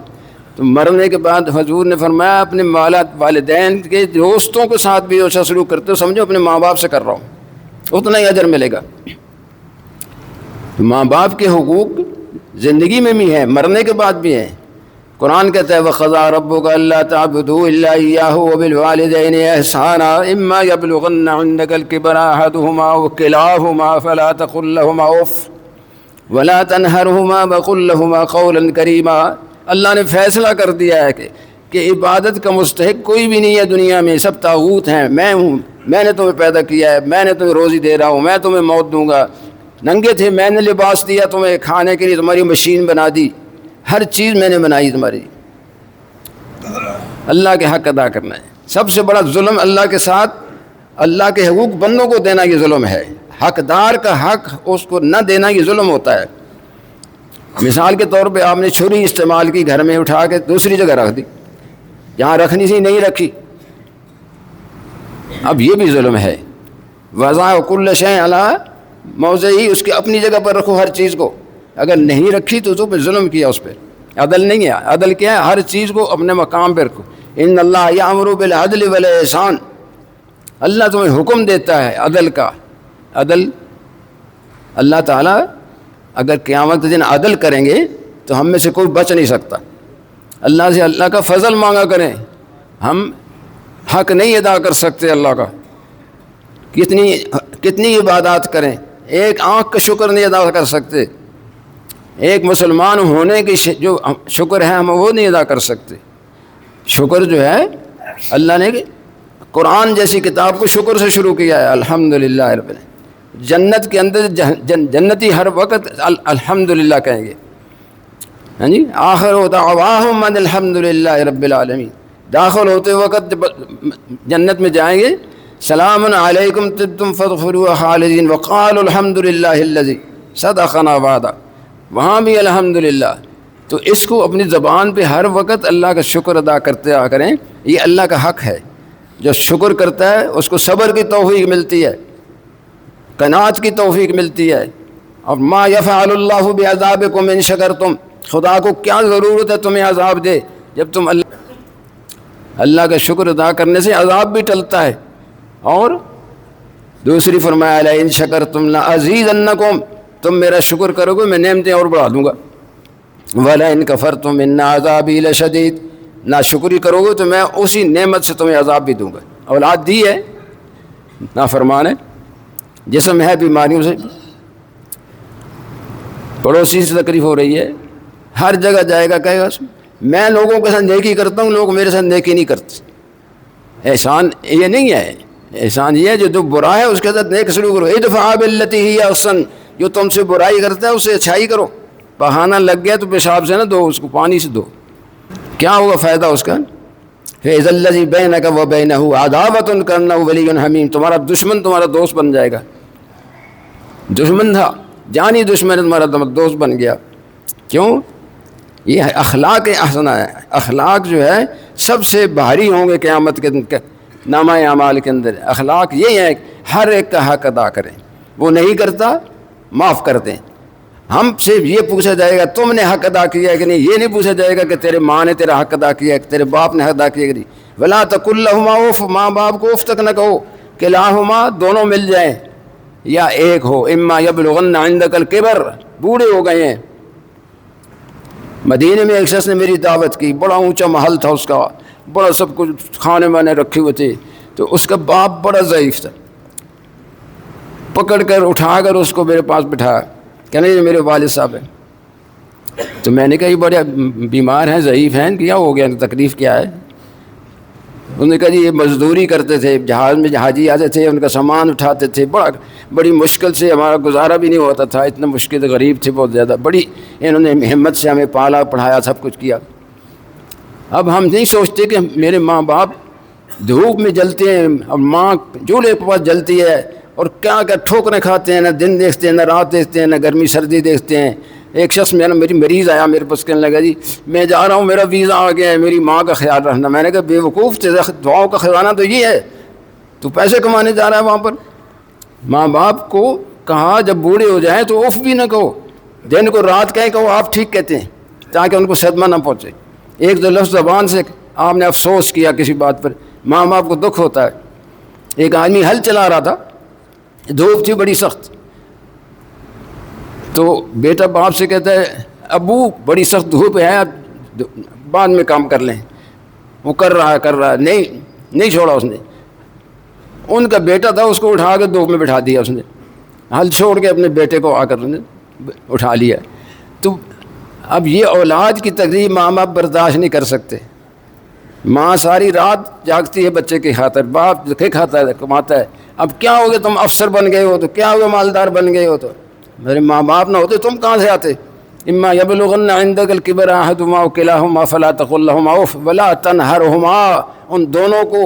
تو مرنے کے بعد حضور نے فرمایا اپنے والدین کے دوستوں کے ساتھ بھی ایسا سلوک کرتے ہو سمجھو اپنے ماں باپ سے کر رہا ہوں، اتنا ہی اجر ملے گا۔ ماں باپ کے حقوق زندگی میں بھی ہیں، مرنے کے بعد بھی ہیں۔ قرآن کہتا ہے وَقَضَىٰ رَبُّكَ أَلَّا تَعْبُدُوا إِلَّا إِيَّاهُ وَبِالْوَالِدَيْنِ إِحْسَانًا إِمَّا يَبْلُغَنَّ عِندَكَ الْكِبَرَ أَحَدُهُمَا أَوْ كِلَاهُمَا فَلَا تَقُل لَّهُمَا أُفٍّ وَلَا تَنْهَرْهُمَا وَقُل لَّهُمَا قَوْلًا كَرِيمًا۔ اللہ نے فیصلہ کر دیا ہے کہ عبادت کا مستحق کوئی بھی نہیں ہے دنیا میں، سب طاغوت ہیں، میں ہوں، میں نے تمہیں پیدا کیا ہے، میں نے تمہیں روزی دے رہا ہوں، میں تمہیں موت دوں گا، ننگے تھے میں نے لباس دیا تمہیں، کھانے کے لیے تمہاری مشین بنا دی، ہر چیز میں نے بنائی تمہاری۔ اللہ کے حق ادا کرنا ہے۔ سب سے بڑا ظلم اللہ کے ساتھ اللہ کے حقوق بندوں کو دینا یہ ظلم ہے، حقدار کا حق اس کو نہ دینا یہ ظلم ہوتا ہے۔ مثال کے طور پہ آپ نے چھری استعمال کی، گھر میں اٹھا کے دوسری جگہ رکھ دی، جہاں رکھنی سی نہیں رکھی، اب یہ بھی ظلم ہے۔ وضع کل شیء علی موضعہ، اس کی اپنی جگہ پر رکھو ہر چیز کو، اگر نہیں رکھی تو پہ ظلم کیا، اس پہ عدل نہیں ہے۔ عدل کیا ہے؟ ہر چیز کو اپنے مقام پہ رکھو۔ ان اللہ یامر بالعدل والاحسان، اللہ تمہیں حکم دیتا ہے عدل کا۔ عدل اللہ تعالیٰ اگر قیامت کے دن عدل کریں گے تو ہم میں سے کوئی بچ نہیں سکتا۔ اللہ سے اللہ کا فضل مانگا کریں، ہم حق نہیں ادا کر سکتے اللہ کا، کتنی عبادات کریں، ایک آنکھ کا شکر نہیں ادا کر سکتے، ایک مسلمان ہونے کی جو شکر ہے ہم وہ نہیں ادا کر سکتے۔ شکر جو ہے اللہ نے قرآن جیسی کتاب کو شکر سے شروع کیا ہے، الحمدللہ رب العالمین۔ جنت کے اندر جنتی ہر وقت الحمدللہ کہیں گے، ہاں جی، آخر دعواہم ان الحمدللہ رب العالمین۔ داخل ہوتے وقت جنت میں جائیں گے، سلام علیکم طبتم فادخلوها خالدین وقالوا الحمدللہ الذی صدقنا وعدہ، وہاں بھی الحمدللہ۔ تو اس کو اپنی زبان پہ ہر وقت اللہ کا شکر ادا کرتے آ کریں، یہ اللہ کا حق ہے۔ جو شکر کرتا ہے اس کو صبر کی توفیق ملتی ہے، قناعت کی توفیق ملتی ہے۔ اور ما یفعل اللہ بعذابکم ان شکرتم، خدا کو کیا ضرورت ہے تمہیں عذاب دے جب تم اللہ کا شکر ادا کرنے سے عذاب بھی ٹلتا ہے۔ اور دوسری فرمایا لئن شکرتم لازیدنکم، تم میرا شکر کرو گے میں نعمتیں اور بڑھا دوں گا، ولئن کفرتم ان عذابی لشدید، ناشکری کرو گے تو میں اسی نعمت سے تمہیں عذاب بھی دوں گا۔ اولاد دی ہے، نافرمان ہے، جسم ہے بیماریوں سے، پڑوسی سے تکلیف ہو رہی ہے، ہر جگہ جائے گا کہے گا میں لوگوں کے ساتھ نیکی کرتا ہوں، لوگ میرے ساتھ نیکی نہیں کرتے۔ احسان یہ نہیں ہے، احسان یہ ہے جو برا ہے اس کے ساتھ نیک سلوک کرو۔ ادفع باللتی ہی احسن، جو تم سے برائی کرتا ہے اسے اچھائی کرو۔ بہانہ لگ گیا تو پیشاب سے نہ دو، اس کو پانی سے دو، کیا ہوگا فائدہ اس کا؟ فَإِذَا الَّذِي بَيْنَكَ وَبَيْنَهُ عَدَاوَةٌ كَأَنَّهُ وَلِيٌّ حَمِيمٌ، تمہارا دشمن تمہارا دوست بن جائے گا، دشمن تھا، جانی دشمن تمہارا دوست بن گیا۔ کیوں؟ یہ اخلاق حسنہ ہے۔ اخلاق جو ہے سب سے بھاری ہوں گے قیامت کے دن نامہ اعمال کے اندر۔ اخلاق یہ ہے ہر ایک کا حق ادا کریں، وہ نہیں کرتا معاف کر دیں۔ ہم سے یہ پوچھا جائے گا تم نے حق ادا کیا ہے کہ نہیں، یہ نہیں پوچھا جائے گا کہ تیرے ماں نے تیرا حق ادا کیا ہے، کہ تیرے باپ نے حق ادا کیا کہ نہیں۔ ولا تقل لہما اف، ماں باپ کو اف تک نہ کہو، کہ لاہما دونوں مل جائیں یا ایک ہو، اما یبلغن عندک الکبر، بوڑھے ہو گئے ہیں۔ مدینے میں ایک شخص نے میری دعوت کی، بڑا اونچا محل تھا اس کا، بڑا سب کچھ کھانے وانے رکھے ہوئے تھے، تو اس کا باپ بڑا ضعیف تھا، پکڑ کر اٹھا کر اس کو میرے پاس بٹھایا، کہنے یہ میرے والد صاحب ہیں۔ تو میں نے کہا یہ بڑے بیمار ہیں، ضعیف ہیں، کیا ہو گیا، تکلیف کیا ہے؟ انہوں نے کہا جی یہ مزدوری کرتے تھے، جہاز میں حاجی آتے تھے، ان کا سامان اٹھاتے تھے، بڑی مشکل سے ہمارا گزارا بھی نہیں ہوتا تھا، اتنا مشکل، غریب تھے بہت زیادہ، بڑی انہوں نے ہمت سے ہمیں پالا پڑھایا، سب کچھ کیا۔ اب ہم نہیں سوچتے کہ میرے ماں باپ دھوپ میں جلتے ہیں، اور ماں چولہے کے پاس جلتی ہے، اور کیا کیا ٹھوکریں کھاتے ہیں، نہ دن دیکھتے ہیں، نہ رات دیکھتے ہیں، نہ گرمی سردی دیکھتے ہیں۔ ایک شخص میری مریض آیا میرے پاس، کہنے لگا جی میں جا رہا ہوں، میرا ویزا آ گیا ہے، میری ماں کا خیال رکھنا۔ میں نے کہا بے وقوف، دعاؤں کا خزانہ تو یہ ہے، تو پیسے کمانے جا رہا ہے وہاں پر۔ ماں باپ کو کہا جب بوڑھے ہو جائیں تو اف بھی نہ کہو، دن کو رات کہیں کہو آپ ٹھیک کہتے ہیں، تاکہ ان کو صدمہ نہ پہنچے۔ ایک دو لفظ زبان سے آپ نے افسوس کیا کسی بات پر، ماں باپ کو دکھ ہوتا ہے۔ ایک آدمی ہل چلا رہا تھا، دھوپ تھی بڑی سخت، تو بیٹا باپ سے کہتا ہے ابو بڑی سخت دھوپ ہے، بعد میں کام کر لیں۔ وہ کر رہا ہے، نہیں چھوڑا اس نے۔ ان کا بیٹا تھا، اس کو اٹھا کے دھوپ میں بٹھا دیا اس نے، ہل چھوڑ کے اپنے بیٹے کو آ کر اٹھا لیا۔ تو اب یہ اولاد کی تکلیف ماں باپ برداشت نہیں کر سکتے۔ ماں ساری رات جاگتی ہے بچے کی خاطر، باپ کھاتا ہے کماتا ہے۔ اب کیا ہو گیا، تم افسر بن گئے ہو تو کیا ہو گیا، مالدار بن گئے ہو تو میرے ماں باپ نہ ہوتے تم کہاں سے آتے؟ اما یبلغن عندک الکبر احدہما او کلاہما فلا تقل لہما اف ولا تنہرہما، ان دونوں کو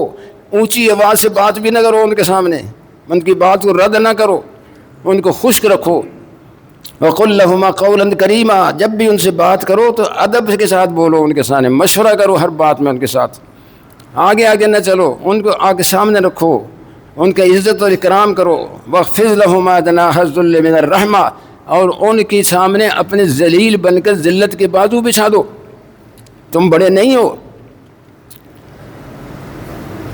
اونچی آواز سے بات بھی نہ کرو ان کے سامنے، ان کی بات کو رد نہ کرو، ان کو خشک رکھو۔ وقل لہما قولا کریما، جب بھی ان سے بات کرو تو ادب کے ساتھ بولو، ان کے سامنے مشورہ کرو ہر بات میں ان کے ساتھ، آگے نہ چلو، ان کو آگے سامنے رکھو، ان کا عزت اور اکرام کرو۔ واخفض لہما جناح الذل من الرحمہ، اور ان کے سامنے اپنے ذلیل بن کر ذلت کے بازو بچھا دو، تم بڑے نہیں ہو۔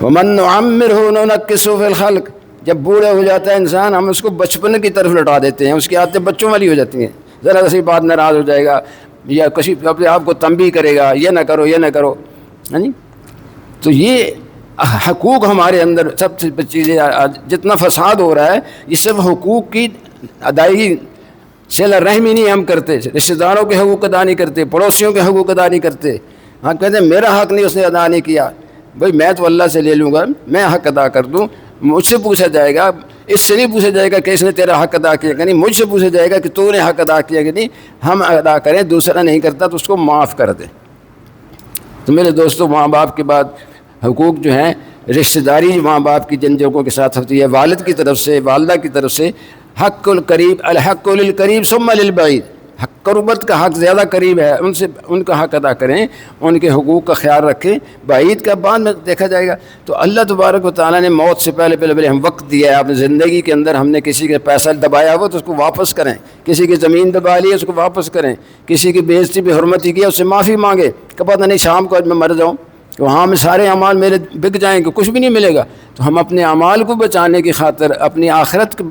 ومن نعمرہ ننکسہ فی الخلق، جب بوڑھا ہو جاتا ہے انسان ہم اس کو بچپن کی طرف لٹا دیتے ہیں، اس کی عادتیں بچوں والی ہو جاتی ہیں، ذرا سی بات ناراض ہو جائے گا یا کسی اپنے آپ کو تنبیہ کرے گا، یہ نہ کرو یہ نہ کرو، ہاں جی۔ تو یہ حقوق ہمارے اندر سب سے چیزیں، جتنا فساد ہو رہا ہے یہ سب حقوق کی ادائیگی، صلہ رحمی نہیں ہم کرتے، رشتہ داروں کے حقوق ادا نہیں کرتے، پڑوسیوں کے حقوق ادا نہیں کرتے۔ ہم کہتے ہیں میرا حق نہیں اس نے ادا نہیں کیا، بھائی میں تو اللہ سے لے لوں گا، میں حق ادا کر دوں، مجھ سے پوچھا جائے گا، اس سے نہیں پوچھا جائے گا کہ اس نے تیرا حق ادا کیا کہ نہیں، مجھ سے پوچھا جائے گا کہ تو نے حق ادا کیا کہ نہیں۔ ہم ادا کریں، دوسرا نہیں کرتا تو اس کو معاف کر دیں۔ تو میرے دوستوں، ماں باپ کے بعد حقوق جو ہیں، رشتہ داری ماں باپ کی جن لوگوں کے ساتھ ہوتی ہے، والد کی طرف سے، والدہ کی طرف سے، حق القریب الحق للقریب ثم للبعید، قربت کا حق زیادہ قریب ہے، ان سے ان کا حق ادا کریں، ان کے حقوق کا خیال رکھیں، بعید کا بعد میں دیکھا جائے گا۔ تو اللہ تبارک و تعالیٰ نے موت سے پہلے ہم وقت دیا ہے، اپنی زندگی کے اندر ہم نے کسی کے پیسہ دبایا ہوا تو اس کو واپس کریں، کسی کی زمین دبا لی ہے اس کو واپس کریں، کسی کی بے عزتی بے حرمتی کی ہے اس سے معافی مانگے کہ پتہ نہیں شام کو میں مر جاؤں کہ وہاں میں سارے اعمال میرے بک جائیں گے، کچھ بھی نہیں ملے گا۔ تو ہم اپنے اعمال کو بچانے کی خاطر، اپنی آخرت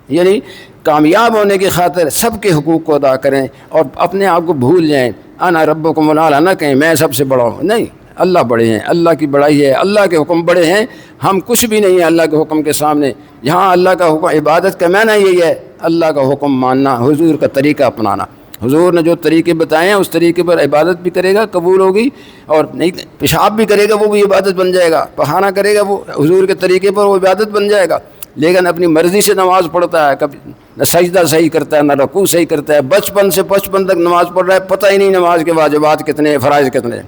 یعنی کامیاب ہونے کی خاطر سب کے حقوق کو ادا کریں اور اپنے آپ کو بھول جائیں۔ انا ربکم الاعلی نہ کہیں میں سب سے بڑا ہوں، نہیں، اللہ بڑے ہیں، اللہ کی بڑائی ہے، اللہ کے حکم بڑے ہیں، ہم کچھ بھی نہیں ہیں اللہ کے حکم کے سامنے۔ یہاں اللہ کا حکم، عبادت کا معنی یہی ہے اللہ کا حکم ماننا، حضور کا طریقہ اپنانا۔ حضور نے جو طریقے بتائے ہیں اس طریقے پر عبادت بھی کرے گا، قبول ہوگی، اور نہیں پیشاب بھی کرے گا وہ بھی عبادت بن جائے گا، پخانہ کرے گا وہ حضور کے طریقے پر وہ عبادت بن جائے گا۔ لیکن اپنی مرضی سے نماز پڑھتا ہے، کبھی نہ سجدہ صحیح کرتا ہے، نہ رکوع صحیح کرتا ہے، بچپن سے 55 تک نماز پڑھ رہا ہے، پتہ ہی نہیں نماز کے واجبات کتنے ہیں، فرائض کتنے ہیں۔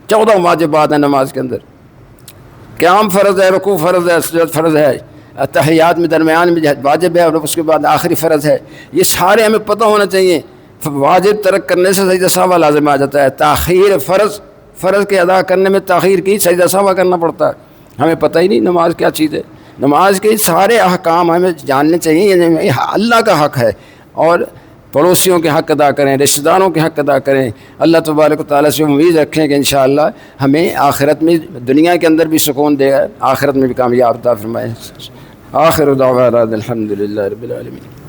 14 واجبات ہیں نماز کے اندر، قیام فرض ہے، رکوع فرض ہے، سجود فرض ہے، تحیات میں درمیان میں واجب ہے، اور اس کے بعد آخری فرض ہے۔ یہ سارے ہمیں پتہ ہونا چاہیے۔ واجب ترک کرنے سے سجدہ سہو لازم آ جاتا ہے، تاخیر فرض کے ادا کرنے میں تاخیر کی سجدہ سہو کرنا پڑتا ہے۔ ہمیں پتہ ہی نہیں نماز کیا چیز ہے۔ نماز کے سارے احکام ہمیں جاننے چاہیے، یعنی اللہ کا حق ہے، اور پڑوسیوں کے حق ادا کریں، رشتہ داروں کے حق ادا کریں۔ اللہ تبارک و تعالیٰ سے امید رکھیں کہ انشاءاللہ ہمیں آخرت میں، دنیا کے اندر بھی سکون دے گا، آخرت میں بھی کامیاب عطا فرمائے۔ آخر دعوانا الحمدللہ رب العالمین۔